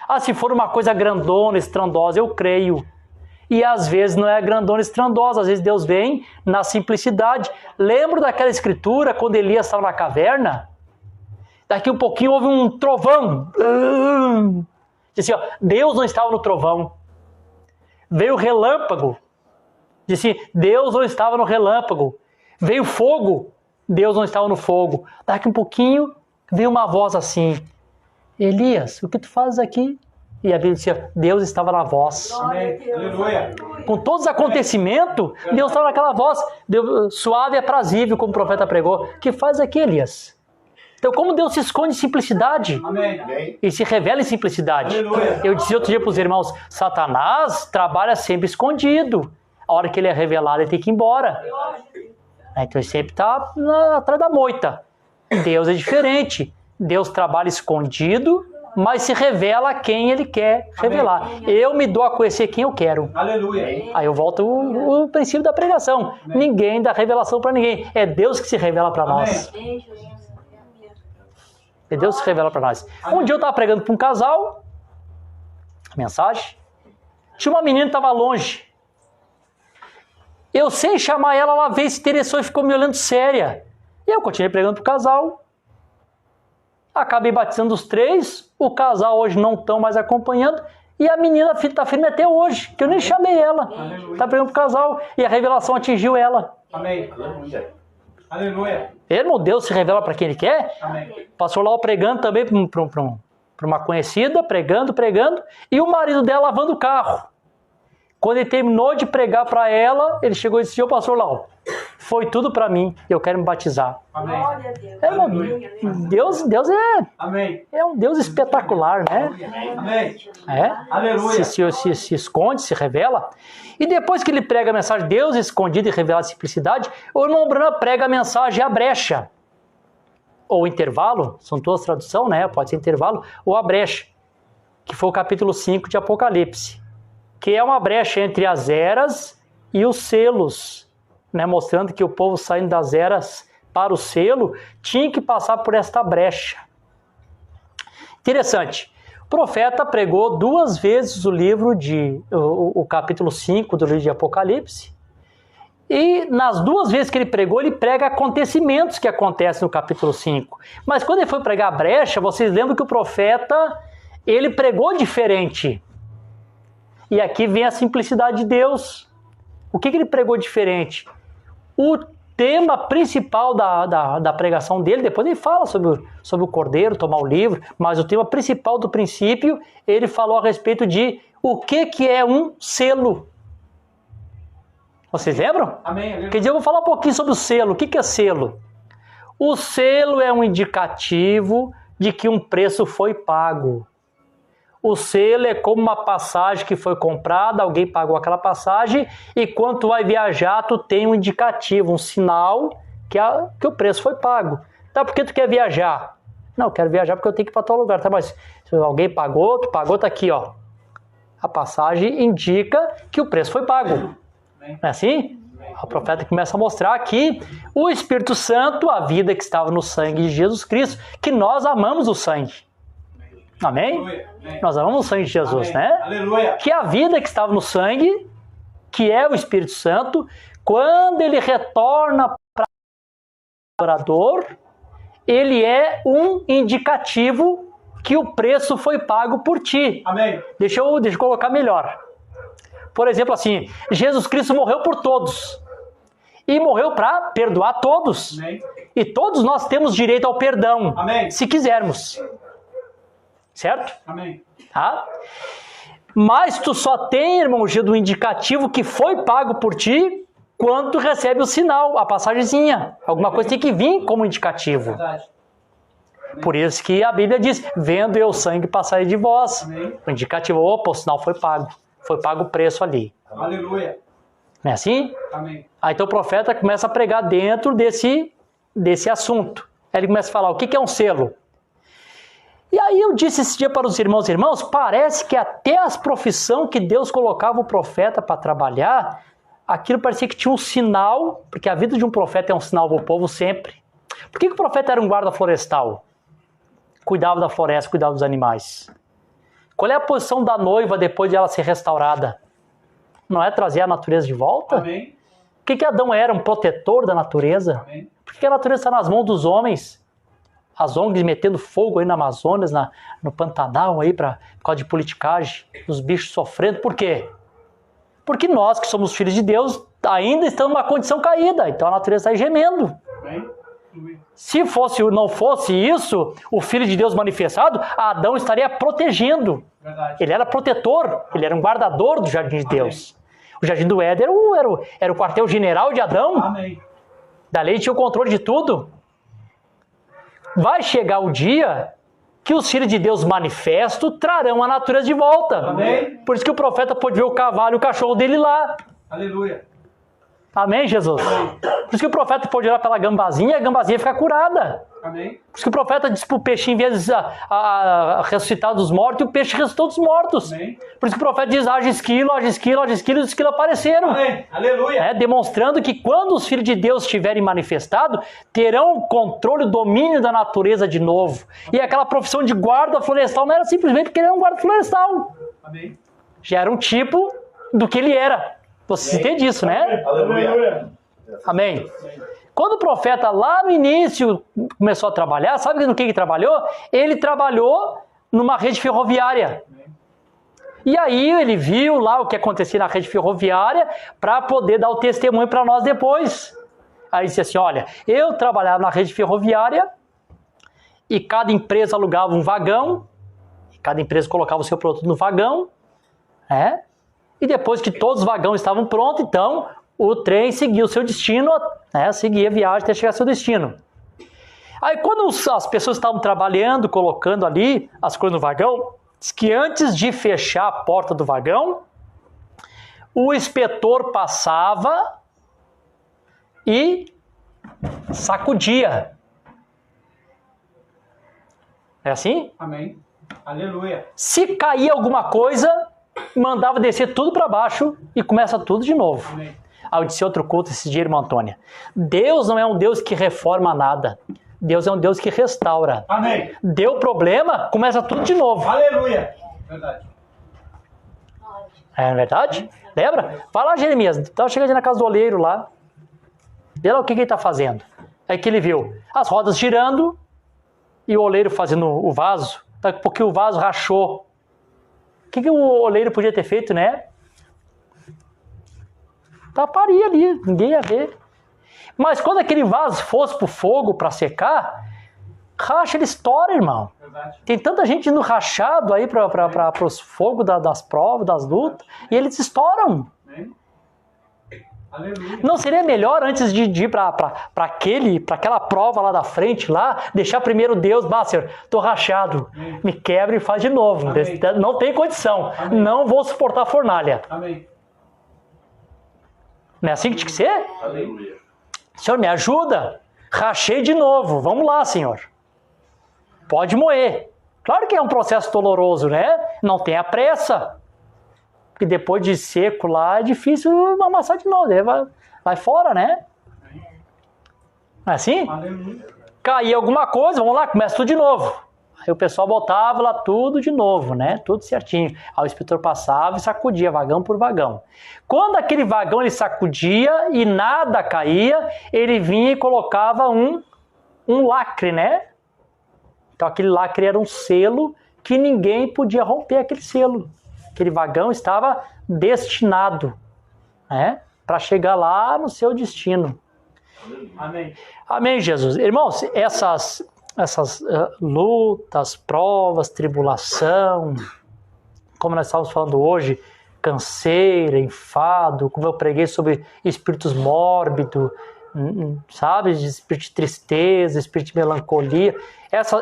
Ah, se for uma coisa grandona, estrondosa, eu creio. E às vezes não é grandona, estrondosa, às vezes Deus vem na simplicidade. Lembro daquela escritura, quando Elias estava na caverna? Daqui um pouquinho houve um trovão. Disse, ó, Deus não estava no trovão. Veio relâmpago. Disse, Deus não estava no relâmpago. Veio fogo. Deus não estava no fogo. Daqui um pouquinho veio uma voz assim. Elias, o que tu fazes aqui? E a Bíblia dizia, Deus estava na voz. Aleluia. Com todos os acontecimentos, Deus estava naquela voz. Deus, suave e aprazível, como o profeta pregou. O que faz aqui, Elias? Então, como Deus se esconde em simplicidade? Amém. E se revela em simplicidade. Aleluia. Eu disse outro dia para os irmãos, Satanás trabalha sempre escondido. A hora que ele é revelado, ele tem que ir embora. Então ele sempre está atrás da moita. Deus é diferente. Deus trabalha escondido, mas se revela a quem ele quer revelar. Eu me dou a conhecer quem eu quero. Aleluia. Aí eu volto o princípio da pregação. Ninguém dá revelação para ninguém. É Deus que se revela para nós. É Deus que se revela para nós. Um dia eu estava pregando para um casal, mensagem, tinha uma menina que estava longe. Eu, sem chamar ela, ela veio, se interessou e ficou me olhando séria. E eu continuei pregando para o casal. Acabei batizando os 3. O casal hoje não estão mais acompanhando. E a menina está firme até hoje, que eu nem chamei ela. Está pregando para o casal. E a revelação atingiu ela. Amém. Aleluia. Irmão, Deus se revela para quem Ele quer. Amém. Passou lá pregando também para uma conhecida, pregando. E o marido dela lavando o carro. Quando ele terminou de pregar para ela, ele chegou e disse, ô pastor Lau, foi tudo para mim, eu quero me batizar. Amém. Irmão, Deus Amém. é um Deus espetacular, né? Amém. É? Aleluia. Se esconde, se revela. E depois que ele prega a mensagem Deus escondido e revelado a simplicidade, o irmão Branham prega a mensagem a brecha. Ou intervalo, são duas traduções, né? Pode ser intervalo, ou a brecha, que foi o capítulo 5 de Apocalipse, que é uma brecha entre as eras e os selos, né? Mostrando que o povo saindo das eras para o selo tinha que passar por esta brecha. Interessante. O profeta pregou 2 vezes o capítulo 5 do livro de Apocalipse. E nas 2 vezes que ele pregou, ele prega acontecimentos que acontecem no capítulo 5. Mas quando ele foi pregar a brecha, vocês lembram que o profeta, ele pregou diferente. E aqui vem a simplicidade de Deus. O que ele pregou diferente? O tema principal da pregação dele, depois ele fala sobre o cordeiro, tomar o livro, mas o tema principal do princípio, ele falou a respeito de o que é um selo. Vocês lembram? Amém. Quer dizer, eu vou falar um pouquinho sobre o selo. O que é selo? O selo é um indicativo de que um preço foi pago. O selo é como uma passagem que foi comprada, alguém pagou aquela passagem, e quando tu vai viajar, tu tem um indicativo, um sinal que o preço foi pago. Tá, por que tu quer viajar? Não, eu quero viajar porque eu tenho que ir para tal lugar. Tá, mas se alguém pagou, tu pagou, tá aqui, ó. A passagem indica que o preço foi pago. Não é assim? O profeta começa a mostrar que o Espírito Santo, a vida que estava no sangue de Jesus Cristo, que nós amamos o sangue. Amém? Aleluia. Nós amamos o sangue de Jesus, Amém. né? Aleluia. Que a vida que estava no sangue, que é o Espírito Santo, quando ele retorna para o adorador, ele é um indicativo que o preço foi pago por ti. Amém. Deixa eu colocar melhor. Por exemplo, assim, Jesus Cristo morreu por todos. E morreu para perdoar todos. Amém. E todos nós temos direito ao perdão, Amém. se quisermos. Certo? Amém. Tá? Mas tu só tem, irmão Gil, do indicativo que foi pago por ti quando tu recebe o sinal, a passagemzinha. Alguma coisa tem que vir como indicativo. Verdade. Por isso que a Bíblia diz, vendo eu o sangue passar de vós. Amém. O indicativo, opa, o sinal foi pago. Foi pago o preço ali. Aleluia. Não é assim? Amém. Aí então o profeta começa a pregar dentro desse assunto. Aí ele começa a falar, o que é um selo? E aí eu disse esse dia para os irmãos, parece que até as profissões que Deus colocava o profeta para trabalhar, aquilo parecia que tinha um sinal, porque a vida de um profeta é um sinal para o povo sempre. Por que o profeta era um guarda florestal? Cuidava da floresta, cuidava dos animais. Qual é a posição da noiva depois de ela ser restaurada? Não é trazer a natureza de volta? Amém. Por que Adão era um protetor da natureza? Amém. Por que a natureza está nas mãos dos homens? As ONGs metendo fogo aí na Amazonas, no Pantanal, aí por causa de politicagem, os bichos sofrendo. Por quê? Porque nós, que somos filhos de Deus, ainda estamos numa condição caída. Então a natureza está aí gemendo. Amém. Se não fosse isso, o Filho de Deus manifestado, Adão estaria protegendo. Verdade. Ele era protetor, ele era um guardador do jardim de Deus. O jardim do Éden era o quartel-general de Adão. Amém. Dali ele tinha o controle de tudo. Vai chegar o dia que os filhos de Deus manifestos trarão a natureza de volta. Amém. Por isso que o profeta pôde ver o cavalo e o cachorro dele lá. Aleluia. Amém, Jesus? Amém. Por isso que o profeta pode olhar pela gambazinha e a gambazinha fica curada. Amém. Por isso que o profeta disse para o peixinho, em vez de ressuscitar dos mortos, e o peixe ressuscitou dos mortos. Amém. Por isso que o profeta diz, haja esquilo, e os esquilos apareceram. Amém. Aleluia. Demonstrando que quando os filhos de Deus estiverem manifestados, terão o controle, o domínio da natureza de novo. E aquela profissão de guarda florestal não era simplesmente porque ele era um guarda florestal. Amém. Já era um tipo do que ele era. Você entende isso, né? Aleluia. Amém. Quando o profeta lá no início começou a trabalhar, sabe no que ele trabalhou? Ele trabalhou numa rede ferroviária. E aí ele viu lá o que acontecia na rede ferroviária para poder dar o testemunho para nós depois. Aí disse assim, olha, eu trabalhava na rede ferroviária e cada empresa alugava um vagão, e cada empresa colocava o seu produto no vagão, e depois que todos os vagões estavam prontos, então o trem seguia o seu destino, seguia a viagem até chegar ao seu destino. Aí quando as pessoas estavam trabalhando, colocando ali as coisas no vagão, diz que antes de fechar a porta do vagão, o inspetor passava e sacudia. É assim? Amém. Aleluia. Se caía alguma coisa, mandava descer tudo para baixo e começa tudo de novo. Amém. Aí eu disse outro culto esse dia, irmã Antônia. Deus não é um Deus que reforma nada. Deus é um Deus que restaura. Amém. Deu problema, começa tudo de novo. Aleluia. Verdade. É verdade? Lembra? Vai lá, Jeremias. Estava chegando na casa do oleiro lá. Vê lá o que ele está fazendo. Aí que ele viu as rodas girando e o oleiro fazendo o vaso. Porque o vaso rachou. O que o oleiro podia ter feito, né? Taparia ali, ninguém ia ver. Mas quando aquele vaso fosse pro fogo para secar, racha, ele estoura, irmão. Verdade. Tem tanta gente indo rachado aí para os fogos das provas, das lutas, e eles estouram. Amém. Aleluia. Não seria melhor, antes de ir para aquela prova lá da frente, lá, deixar primeiro Deus, Senhor, tô rachado, me quebra e faz de novo. Amém. Não tem condição, Amém. não vou suportar a fornalha. Amém. Não é assim que tinha que ser? Aleluia. Senhor, me ajuda, rachei de novo, vamos lá, Senhor. Pode moer. Claro que é um processo doloroso, né? Não tenha pressa. Porque depois de seco lá é difícil amassar de novo. Vai fora, né? Não é assim? Aleluia. Caía alguma coisa, vamos lá, começa tudo de novo. Aí o pessoal botava lá tudo de novo, né? Tudo certinho. Aí o inspetor passava e sacudia vagão por vagão. Quando aquele vagão ele sacudia e nada caía, ele vinha e colocava um lacre, né? Então aquele lacre era um selo que ninguém podia romper aquele selo. Aquele vagão estava destinado, né, para chegar lá no seu destino. Amém. Amém, Jesus. Irmãos, essas lutas, provas, tribulação, como nós estávamos falando hoje, canseira, enfado, como eu preguei sobre espíritos mórbidos, sabe, espírito de tristeza, espírito de melancolia,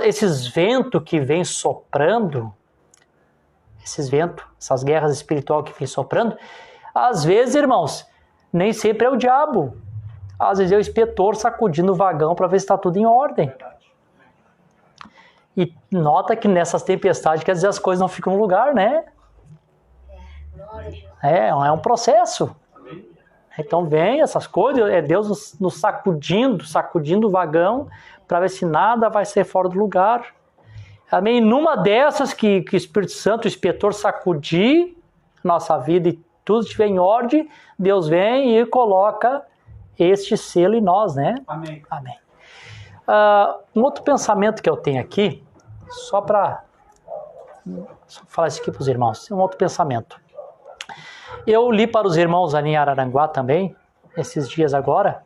esses ventos que vêm soprando, essas guerras espirituais que vêm soprando, às vezes, irmãos, nem sempre é o diabo, às vezes é o inspetor sacudindo o vagão para ver se está tudo em ordem. E nota que nessas tempestades, quer dizer, as coisas não ficam no lugar, né? É um processo. Então vem essas coisas, é Deus nos sacudindo o vagão, para ver se nada vai ser fora do lugar. Amém? Numa dessas que o Espírito Santo, o inspetor, sacudir nossa vida e tudo estiver em ordem, Deus vem e coloca este selo em nós, né? Amém. Amém. Um outro pensamento que eu tenho aqui, só para falar isso aqui para os irmãos, um outro pensamento. Eu li para os irmãos ali em Araranguá também, esses dias agora.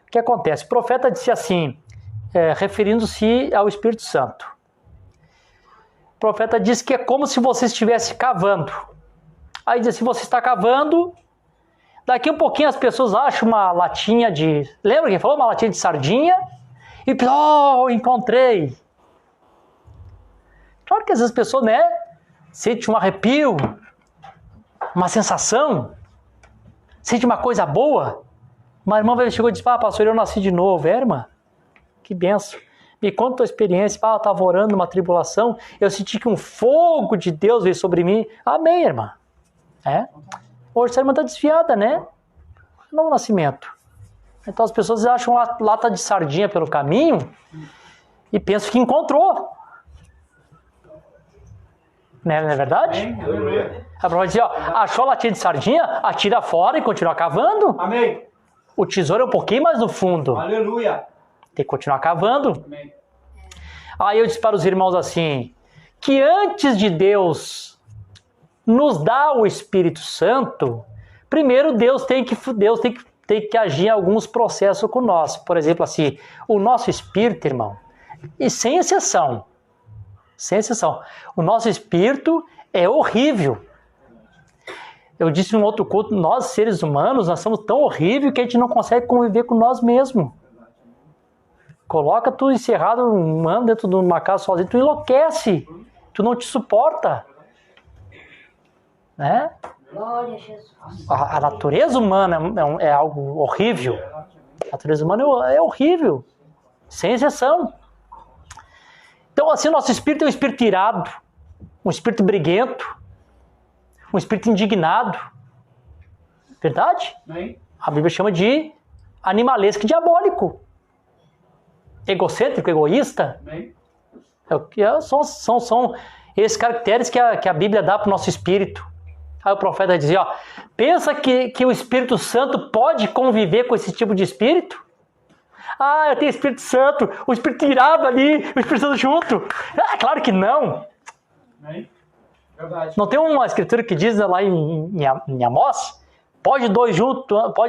O que acontece? O profeta disse assim, referindo-se ao Espírito Santo. O profeta disse que é como se você estivesse cavando. Aí diz assim, você está cavando, daqui um pouquinho as pessoas acham uma latinha de... Lembra quem falou? Uma latinha de sardinha. E, encontrei. Claro que às vezes as pessoas, né, sente um arrepio, uma sensação, sente uma coisa boa. Uma irmã chegou e disse, pastor, eu nasci de novo. Irmã, que benção. Me conta a tua experiência. Eu estava orando numa tribulação, eu senti que um fogo de Deus veio sobre mim. Amém, irmã. Hoje essa irmã está desviada, né? Novo nascimento. Então as pessoas acham lata de sardinha pelo caminho e pensam que encontrou. Não é verdade? Amém. A prova diz, achou a latinha de sardinha, atira fora e continua cavando. Amém. O tesouro é um pouquinho mais no fundo. Aleluia. Tem que continuar cavando. Amém. Aí eu disse para os irmãos assim, que antes de Deus nos dar o Espírito Santo, primeiro Deus tem que agir em alguns processos com nós. Por exemplo, assim, o nosso espírito, irmão, e sem exceção, o nosso espírito é horrível. Eu disse em um outro culto, nós seres humanos, nós somos tão horríveis que a gente não consegue conviver com nós mesmos. Coloca tu encerrado um ano dentro de uma casa sozinho, tu enlouquece, tu não te suporta. Né? Glória a Jesus. A natureza humana é algo horrível. A natureza humana é horrível, sem exceção. Então, assim, nosso espírito é um espírito irado, um espírito briguento, um espírito indignado. Verdade? Amém. A Bíblia chama de animalesco e diabólico. Egocêntrico, egoísta. Amém. São esses caracteres que a Bíblia dá para o nosso espírito. Aí o profeta dizia, pensa que o Espírito Santo pode conviver com esse tipo de espírito? Eu tenho Espírito Santo, o Espírito irado ali, o Espírito Santo junto. Claro que não. Amém. Verdade. Não tem uma escritura que diz lá em Amós? Pode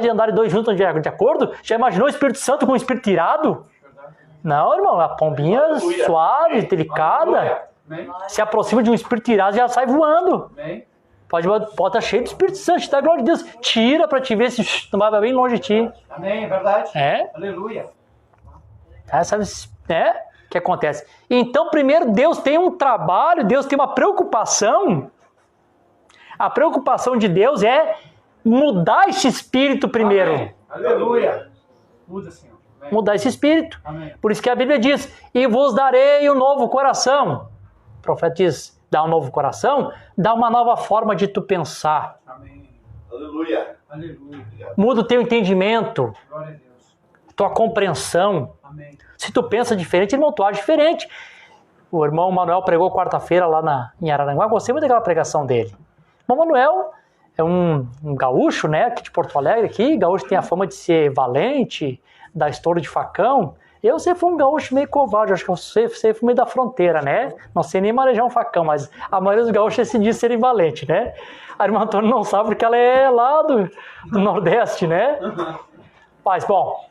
andar dois juntos de acordo? Já imaginou o Espírito Santo com o Espírito irado? Verdade. Não, irmão, a pombinha suave, delicada, Amém. se aproxima de um Espírito irado e já sai voando. Amém. Pode estar cheio do Espírito Santo, da glória de Deus. Tira para te ver se não vai bem longe de ti. Amém. Verdade. Aleluia. Sabe, o que acontece? Então, primeiro, Deus tem um trabalho, Deus tem uma preocupação. A preocupação de Deus é mudar esse espírito primeiro. Amém. Aleluia. Muda, Senhor. Amém. Mudar esse espírito. Amém. Por isso que a Bíblia diz, e vos darei um novo coração. O profeta diz, dá um novo coração, dá uma nova forma de tu pensar. Amém. Aleluia. Aleluia. Muda o teu entendimento, Glória a Deus. tua compreensão. Amém. Se tu pensa diferente, irmão, tu age diferente. O irmão Manuel pregou quarta-feira lá em Araranguá, gostei muito daquela pregação dele. O irmão Manuel é um gaúcho, né, aqui de Porto Alegre, aqui. Gaúcho tem a fama de ser valente, dar estouro de facão. Eu sempre fui um gaúcho meio covarde, acho que eu sempre fui meio da fronteira, né? Não sei nem manejar um facão, mas a maioria dos gaúchos decidiu serem valentes, né? A irmã Antônia não sabe porque ela é lá do Nordeste, né? Mas, bom,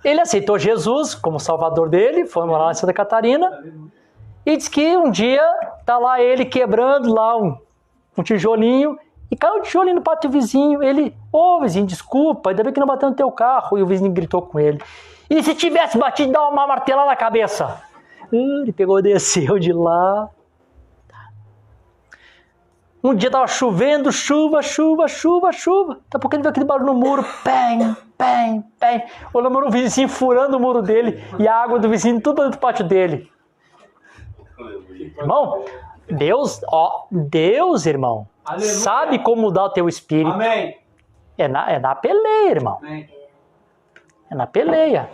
ele aceitou Jesus como salvador dele, foi morar lá em Santa Catarina, e diz que um dia tá lá ele quebrando lá um tijolinho, e caiu um tijolinho no pátio vizinho. Ele, vizinho, desculpa, ainda bem que não bateu no teu carro. E o vizinho gritou com ele. E se tivesse batido, dá uma martelada na cabeça. Ele pegou e desceu de lá. Um dia tava chovendo, chuva. Daqui a pouco ele viu aquele barulho no muro. Pem. Olhando o vizinho furando o muro dele. E a água do vizinho tudo dentro do pátio dele. Irmão, Deus, irmão, Aleluia. sabe como mudar o teu espírito. Amém. É na peleia, irmão. Amém. É na peleia.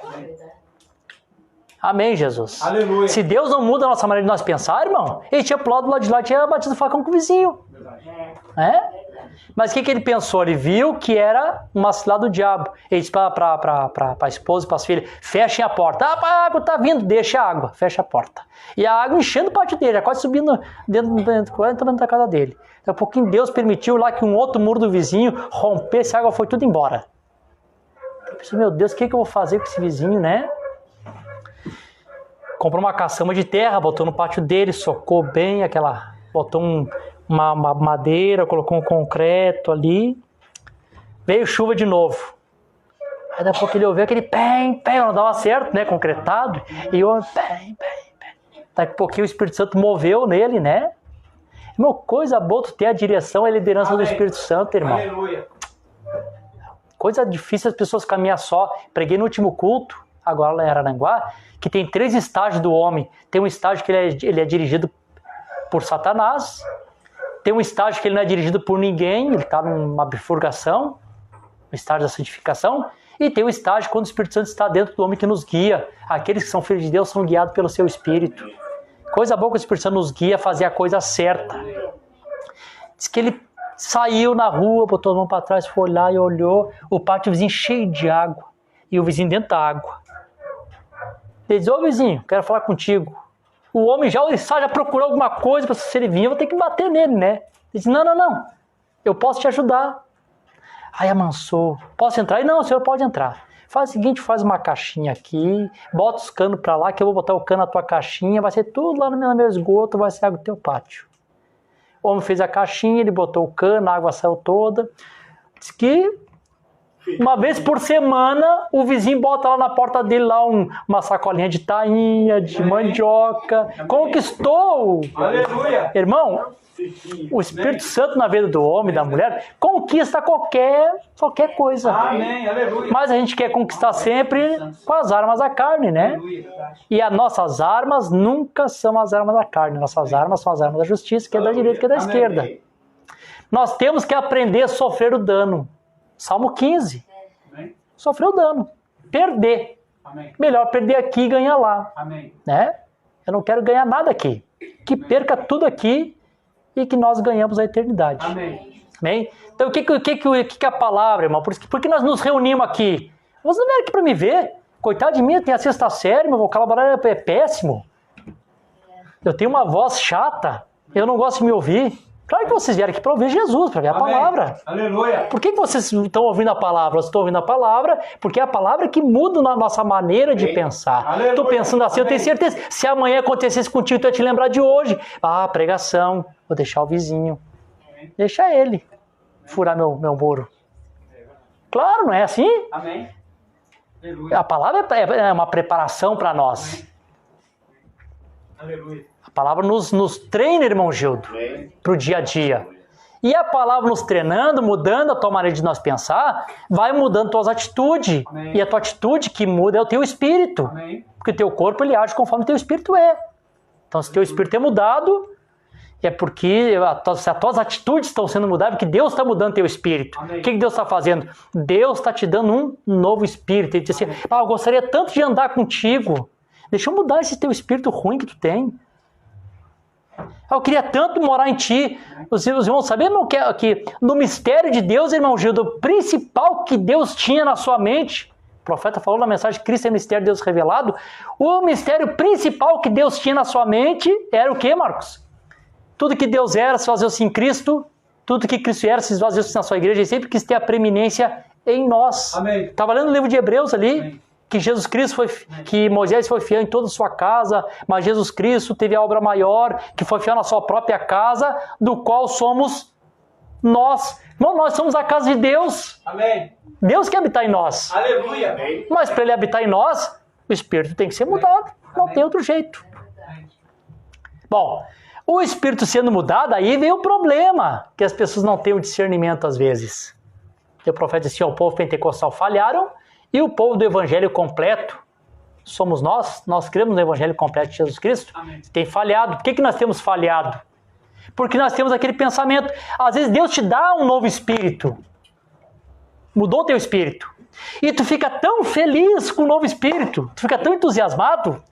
Amém, Jesus. Aleluia. Se Deus não muda a nossa maneira de nós pensar, irmão, ele tinha pulado do lado de lá e tinha batido o facão com o vizinho. Verdade. É? Mas o que ele pensou? Ele viu que era uma cilada do diabo. Ele disse para a esposa e para as filhas: fechem a porta. A água está vindo, deixa a água. Fecha a porta. E a água enchendo o pátio dele, já quase subindo dentro da casa dele. Daqui a pouquinho Deus permitiu lá que um outro muro do vizinho rompesse, a água foi tudo embora. Eu pensei: meu Deus, o que eu vou fazer com esse vizinho, né? Comprou uma caçamba de terra, botou no pátio dele, socou bem botou uma madeira, colocou um concreto ali. Veio chuva de novo. Aí daqui a pouco ele ouviu aquele pem, não dava certo, né, concretado. E eu, pem. Daqui a pouquinho o Espírito Santo moveu nele, né? Irmão, coisa boa tu ter a direção e a liderança Amém. do Espírito Santo, irmão. Aleluia. Coisa difícil as pessoas caminhar só. Preguei no último culto, agora lá em Araranguá, que tem 3 estágios do homem. Tem um estágio que ele é dirigido por Satanás. Tem um estágio que ele não é dirigido por ninguém, ele está numa bifurcação, o estágio da santificação. E tem o estágio quando o Espírito Santo está dentro do homem que nos guia. Aqueles que são filhos de Deus são guiados pelo seu Espírito. Coisa boa que o Espírito Santo nos guia a fazer a coisa certa. Diz que ele saiu na rua, botou a mão para trás, foi lá e olhou o pátio vizinho cheio de água. E o vizinho dentro da água. Ele diz: ô vizinho, quero falar contigo. O homem já procurou alguma coisa para se ele vir, eu vou ter que bater nele, né? Ele disse: não, eu posso te ajudar. Aí amansou: posso entrar? E não, o senhor pode entrar. Faz o seguinte, faz uma caixinha aqui, bota os canos para lá, que eu vou botar o cano na tua caixinha, vai ser tudo lá no meu esgoto, vai ser água do teu pátio. O homem fez a caixinha, ele botou o cano, a água saiu toda. Diz que uma vez por semana, o vizinho bota lá na porta dele lá uma sacolinha de tainha, de mandioca. Conquistou! Aleluia. Irmão, o Espírito Santo na vida do homem, da mulher, conquista qualquer coisa. Amém. Aleluia. Mas a gente quer conquistar sempre com as armas da carne, né? Aleluia. E as nossas armas nunca são as armas da carne. Nossas armas são as armas da justiça, que é da direita, que é da esquerda. Nós temos que aprender a sofrer o dano. Salmo 15. Amém. Sofrer o dano. Perder. Amém. Melhor perder aqui e ganhar lá. Amém. Né? Eu não quero ganhar nada aqui. Que perca tudo aqui e que nós ganhamos a eternidade. Amém. Amém? Então, o que é a palavra, irmão? Por que nós nos reunimos aqui? Vocês não vieram aqui para me ver? Coitado de mim, eu tenho a 6ª série, meu vocabulário é péssimo. Eu tenho uma voz chata, eu não gosto de me ouvir. Claro que vocês vieram aqui para ouvir Jesus, para ver a Amém. palavra. Aleluia. Por que vocês estão ouvindo a palavra? Vocês estão ouvindo a palavra porque é a palavra que muda na nossa maneira de pensar. Aleluia. Estou pensando assim, eu tenho Amém. certeza. Se amanhã acontecesse contigo, tu ia te lembrar de hoje. pregação, vou deixar o vizinho. Deixa ele furar meu muro. Claro, não é assim? Amém. Aleluia. A palavra é uma preparação para nós. Aleluia. A palavra nos treina, irmão Gildo, para o dia a dia. E a palavra nos treinando, mudando a tua maneira de nós pensar, vai mudando tuas atitudes. Amém. E a tua atitude que muda é o teu espírito. Amém. Porque o teu corpo ele age conforme o teu espírito é. Então, se o teu espírito é mudado, é porque se as tuas atitudes estão sendo mudadas, porque Deus está mudando teu espírito. Amém. O que Deus está fazendo? Deus está te dando um novo espírito. Ele diz assim: eu gostaria tanto de andar contigo. Deixa eu mudar esse teu espírito ruim que tu tem. Eu queria tanto morar em ti. Os irmãos, sabendo que no mistério de Deus, irmão Gildo, o principal que Deus tinha na sua mente, o profeta falou na mensagem Cristo é mistério de Deus revelado, o mistério principal que Deus tinha na sua mente era o que, Marcos? Tudo que Deus era se esvaziou-se em Cristo, tudo que Cristo era se esvaziou-se na sua igreja, e sempre quis ter a preeminência em nós. Amém. Estava lendo o livro de Hebreus ali. Amém. Que Jesus Cristo que Moisés foi fiel em toda a sua casa, mas Jesus Cristo teve a obra maior, que foi fiel na sua própria casa, do qual somos nós. Não, nós somos a casa de Deus. Amém. Deus quer habitar em nós. Aleluia. Mas para ele habitar em nós, o Espírito tem que ser mudado. Não tem outro jeito. Bom, o Espírito sendo mudado, aí vem o problema, que as pessoas não têm o discernimento às vezes. O profeta disse: o povo pentecostal falharam, e o povo do evangelho completo somos nós cremos no Evangelho completo de Jesus Cristo, Amém. tem falhado. Por que nós temos falhado? Porque nós temos aquele pensamento. Às vezes Deus te dá um novo espírito. Mudou o teu espírito. E tu fica tão feliz com o novo espírito, tu fica tão entusiasmado,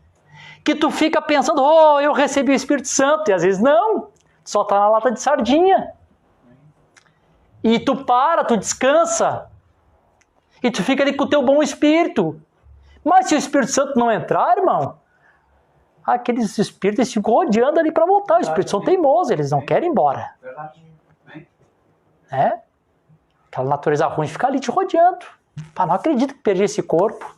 que tu fica pensando, oh, eu recebi o Espírito Santo. E às vezes não, só está na lata de sardinha. E tu tu descansa. E tu fica ali com o teu bom espírito. Mas se o Espírito Santo não entrar, irmão, aqueles espíritos ficam rodeando ali para voltar. Os espíritos são teimosos, eles não querem ir embora. Verdade. É? Aquela natureza ruim fica ali te rodeando. Pá, não acredito que perdi esse corpo.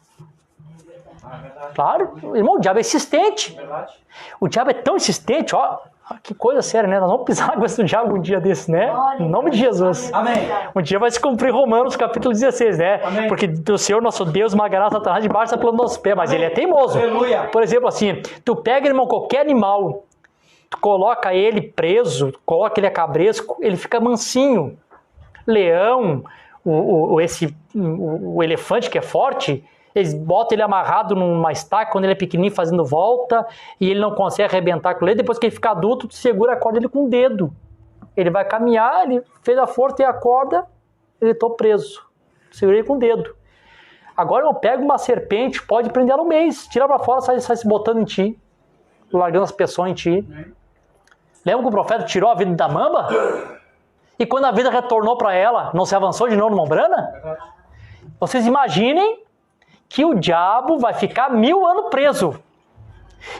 Claro, irmão, o diabo é insistente. Verdade. O diabo é tão insistente, ó. Que coisa séria, né? Nós vamos pisar na cabeça do diabo um dia desse, né? Em nome de Jesus. Amém. Um dia vai se cumprir Romanos capítulo 16, né? Amém. Porque o Senhor, nosso Deus, esmagará Satanás debaixo da planta dos nossos pés, mas ele é teimoso. Aleluia. Por exemplo, assim, tu pega, irmão, qualquer animal, tu coloca ele preso, coloca ele a cabresco, ele fica mansinho. Leão, o elefante que é forte, eles botam ele amarrado numa estaca quando ele é pequenininho fazendo volta e ele não consegue arrebentar com ele. Depois que ele fica adulto, tu segura a corda dele com o dedo. Ele vai caminhar, ele fez a força e a corda, ele tô preso. Segura ele com o dedo. Agora eu pego uma serpente, pode prender ela um mês, tira pra fora, sai se botando em ti, largando as pessoas em ti. Lembra que o profeta tirou a vida da mamba? E quando a vida retornou para ela, não se avançou de novo numa umbrana? Vocês imaginem que o diabo vai ficar 1000 anos preso.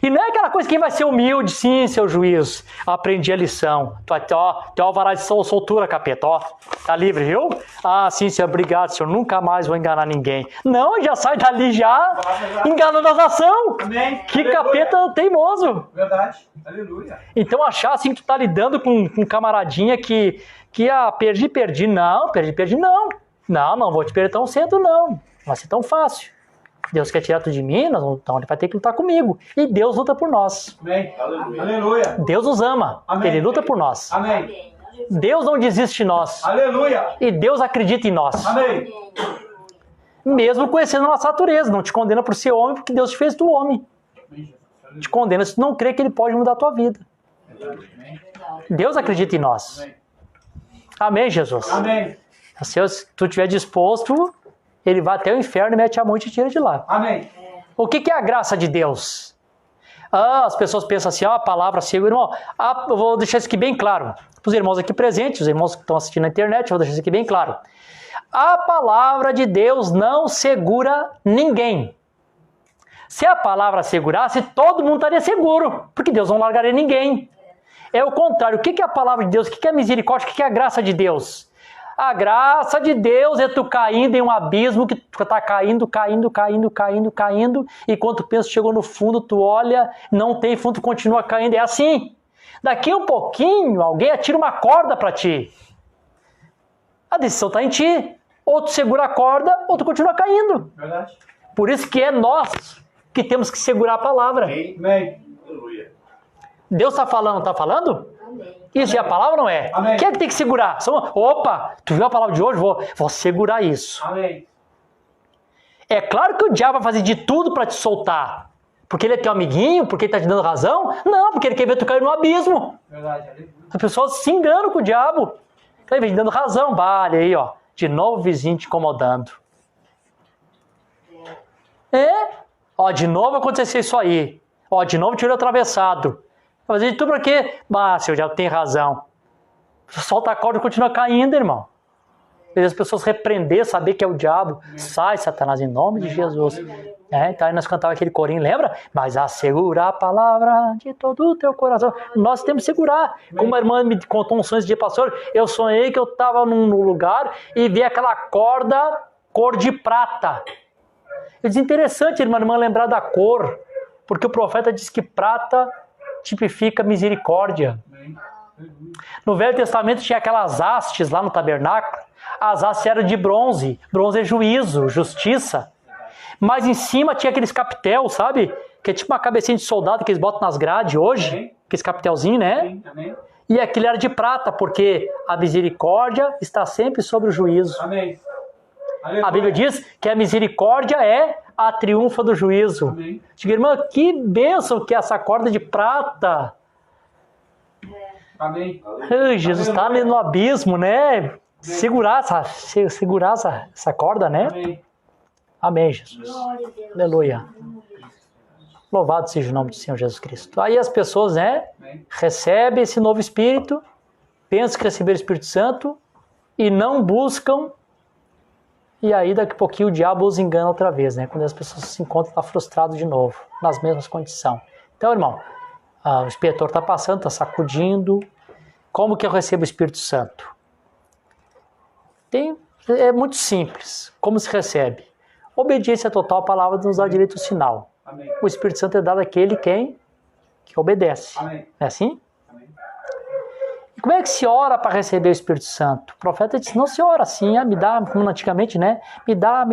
E não é aquela coisa que vai ser humilde, sim, seu juiz. Aprendi a lição. Teu alvará de soltura, capeta, ó. Tá livre, viu? Ah, sim, senhor, obrigado, senhor. Nunca mais vou enganar ninguém. Não, já sai dali já, enganando a nação. Amém. Que Aleluia. capeta teimoso. Verdade. Aleluia. Então achar assim que tu tá lidando com um camaradinha que perdi. Não, perdi, não. Não vou te perder tão cedo, não. Não vai ser tão fácil. Deus quer tirar tudo de mim, então ele vai ter que lutar comigo. E Deus luta por nós. Amém. Aleluia. Deus nos ama. Amém. Ele luta por nós. Amém. Deus não desiste de nós. Aleluia. E Deus acredita em nós. Amém. Mesmo conhecendo a nossa natureza. Não te condena por ser homem, porque Deus te fez do homem. Te condena se tu não crê que ele pode mudar a tua vida. Deus acredita em nós. Amém, Jesus? Amém. Se tu estiver disposto, ele vai até o inferno e mete a mão e te tira de lá. Amém. O que é a graça de Deus? As pessoas pensam assim, a palavra cega, irmão. Eu vou deixar isso aqui bem claro. Para os irmãos aqui presentes, os irmãos que estão assistindo na internet, eu vou deixar isso aqui bem claro. A palavra de Deus não segura ninguém. Se a palavra segurasse, todo mundo estaria seguro, porque Deus não largaria ninguém. É o contrário. O que é a palavra de Deus? O que é a misericórdia? O que é a graça de Deus? A graça de Deus é tu caindo em um abismo que tu tá caindo, e quando tu pensa que chegou no fundo, tu olha, não tem fundo, tu continua caindo. É assim. Daqui um pouquinho, alguém atira uma corda para ti. A decisão está em ti. Ou tu segura a corda, ou tu continua caindo. Verdade. Por isso que é nós que temos que segurar a palavra. Amém. Aleluia. Deus está falando, está falando? Isso é a palavra ou não é? Amém. Quem é que tem que segurar? Opa, tu viu a palavra de hoje? Vou segurar isso. Amém. É claro que o diabo vai fazer de tudo para te soltar. Porque ele é teu amiguinho? Porque ele está te dando razão? Não, porque ele quer ver tu cair no abismo. Verdade. Aleluia. As pessoas se enganam com o diabo. Ele vem te dando razão. Vale aí, ó. De novo o vizinho te incomodando. Ó, de novo aconteceu isso aí. Ó, de novo tirou atravessado. Fazer de tudo pra quê? Mas o diabo tem razão. Solta a corda e continua caindo, irmão. As pessoas repreender, saber que é o diabo. Sai, Satanás, em nome de Jesus. Então aí nós cantávamos aquele corinho, lembra? Mas assegura a palavra de todo o teu coração. Nós temos que segurar. Como a irmã me contou um sonho esse dia, pastor, eu sonhei que eu estava num lugar e vi aquela corda cor de prata. Eu disse, interessante, irmã, lembrar da cor. Porque o profeta diz que prata tipifica misericórdia. No Velho Testamento tinha aquelas hastes lá no tabernáculo. As hastes eram de bronze. Bronze é juízo, justiça. Mas em cima tinha aqueles capitel, sabe? Que é tipo uma cabecinha de soldado que eles botam nas grades hoje. Aqueles capitelzinhos, né? E aquilo era de prata, porque a misericórdia está sempre sobre o juízo. Amém. A Bíblia diz que a misericórdia é a triunfa do juízo. Amém. Diga, irmã, que bênção que é essa corda de prata. Amém. Ai, Jesus está ali no abismo, né? Segurar essa corda, né? Amém. Amém, Jesus. Aleluia. Louvado seja o nome do Senhor Jesus Cristo. Aí as pessoas, né, recebem esse novo Espírito, pensam que receberam o Espírito Santo e não buscam. E aí daqui a pouquinho o diabo os engana outra vez, né? Quando as pessoas se encontram lá frustradas de novo, nas mesmas condições. Então, irmão, o inspetor está passando, está sacudindo. Como que eu recebo o Espírito Santo? É muito simples. Como se recebe? Obediência total à palavra nos dá direito ao sinal. Amém. O Espírito Santo é dado àquele que obedece. Amém. É assim? Amém. E como é que se ora para receber o Espírito Santo? O profeta disse, não se ora assim, me dá, como antigamente, né? Me dá.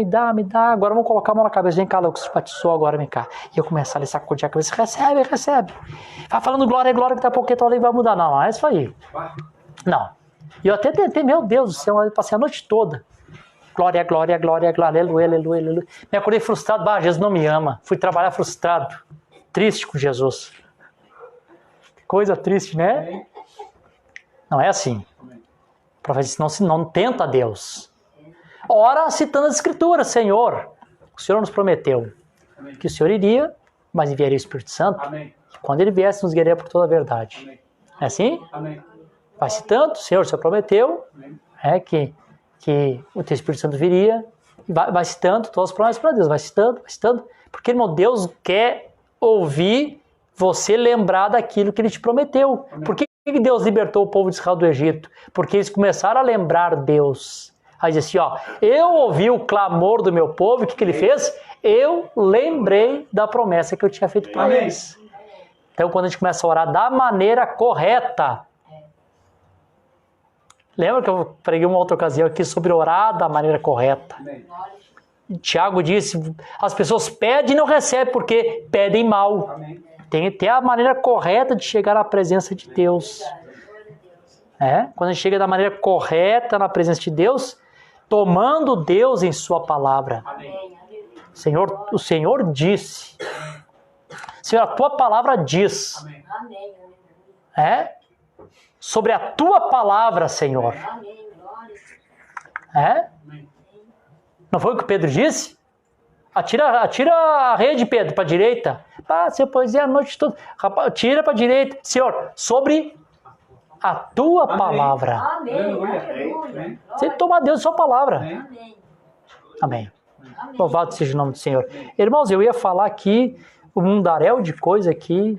Agora vamos colocar a mão na cabeça. Vem cá, Lucas, batizou agora, vem cá. E eu começar a sacudir a cabeça. Recebe. Vai falando glória, que daqui a pouco ali vai mudar. Não, é isso aí. Não. E eu até tentei, meu Deus do céu, eu passei a noite toda. Glória, aleluia. Me acordei frustrado, Jesus não me ama. Fui trabalhar frustrado, triste com Jesus. Coisa triste, né? Não é assim. O profeta disse, não tenta Deus. Ora citando as Escrituras, Senhor, o Senhor nos prometeu que o Senhor iria, mas enviaria o Espírito Santo. Amém. Quando ele viesse, nos guiaria por toda a verdade. Amém. É assim? Amém. Vai citando, Senhor, o Senhor prometeu que o teu Espírito Santo viria, vai citando todas as promessas para Deus, vai citando, porque, irmão, Deus quer ouvir você lembrar daquilo que Ele te prometeu. Amém. Por que Deus libertou o povo de Israel do Egito? Porque eles começaram a lembrar Deus. Aí diz assim, eu ouvi o clamor do meu povo, o que Ele fez? Eu lembrei da promessa que eu tinha feito para eles. Então, quando a gente começa a orar da maneira correta, lembra que eu preguei uma outra ocasião aqui sobre orar da maneira correta? Amém. Tiago disse, as pessoas pedem e não recebem porque pedem mal. Amém. Tem que ter a maneira correta de chegar à presença de Deus. Quando a gente chega da maneira correta na presença de Deus, tomando Deus em sua palavra. Amém. O Senhor disse. Senhor, a tua palavra diz. Amém. Sobre a tua palavra, Senhor. Não foi o que Pedro disse? Atira a rede, Pedro, para a direita. Seu poesia a noite toda. Rapaz, tira para a direita. Senhor, sobre a tua palavra. Amém. Você tem que tomar Deus em sua palavra. Amém. Amém. Louvado seja o nome do Senhor. Irmãos, eu ia falar aqui um mundaréu de coisa aqui.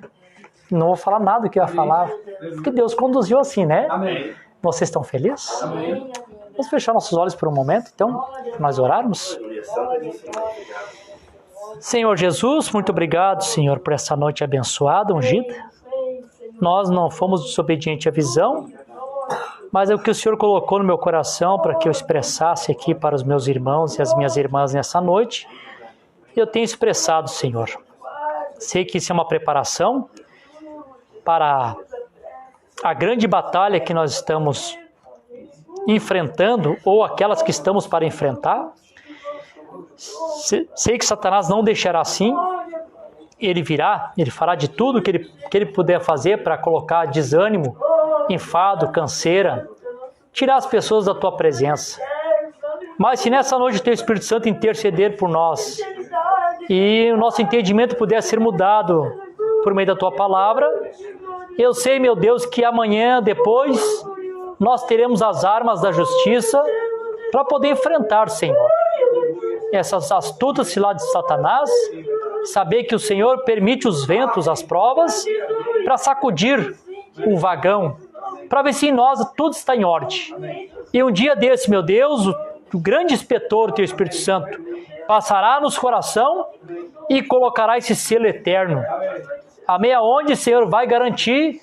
Não vou falar nada do que eu ia falar. Porque Deus conduziu assim, né? Amém. Vocês estão felizes? Amém. Vamos fechar nossos olhos por um momento, então, para nós orarmos. Senhor Jesus, muito obrigado, Senhor, por essa noite abençoada, ungida. Nós não fomos desobedientes à visão, mas é o que o Senhor colocou no meu coração para que eu expressasse aqui para os meus irmãos e as minhas irmãs nessa noite. Eu tenho expressado, Senhor. Sei que isso é uma preparação para a grande batalha que nós estamos enfrentando, ou aquelas que estamos para enfrentar. Sei que Satanás não deixará assim. Ele virá, ele fará de tudo que ele puder fazer para colocar desânimo, enfado, canseira, tirar as pessoas da tua presença. Mas se nessa noite o teu Espírito Santo interceder por nós e o nosso entendimento puder ser mudado por meio da tua palavra, eu sei, meu Deus, que amanhã, depois, nós teremos as armas da justiça para poder enfrentar, Senhor, essas astutas ciladas de Satanás, saber que o Senhor permite os ventos, as provas, para sacudir o vagão, para ver se em nós tudo está em ordem. E um dia desse, meu Deus, o grande inspetor, o teu Espírito Santo, passará nos coração e colocará esse selo eterno. Amém, aonde o Senhor vai garantir,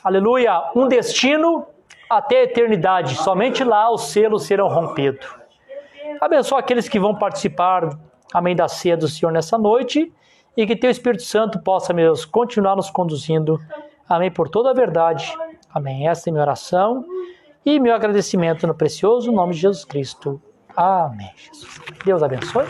aleluia, um destino até a eternidade. Somente lá os selos serão rompidos. Abençoa aqueles que vão participar, amém, da ceia do Senhor nessa noite, e que teu Espírito Santo possa, meu Deus, continuar nos conduzindo, amém, por toda a verdade. Amém. Esta é minha oração e meu agradecimento no precioso nome de Jesus Cristo. Amém. Jesus. Deus abençoe.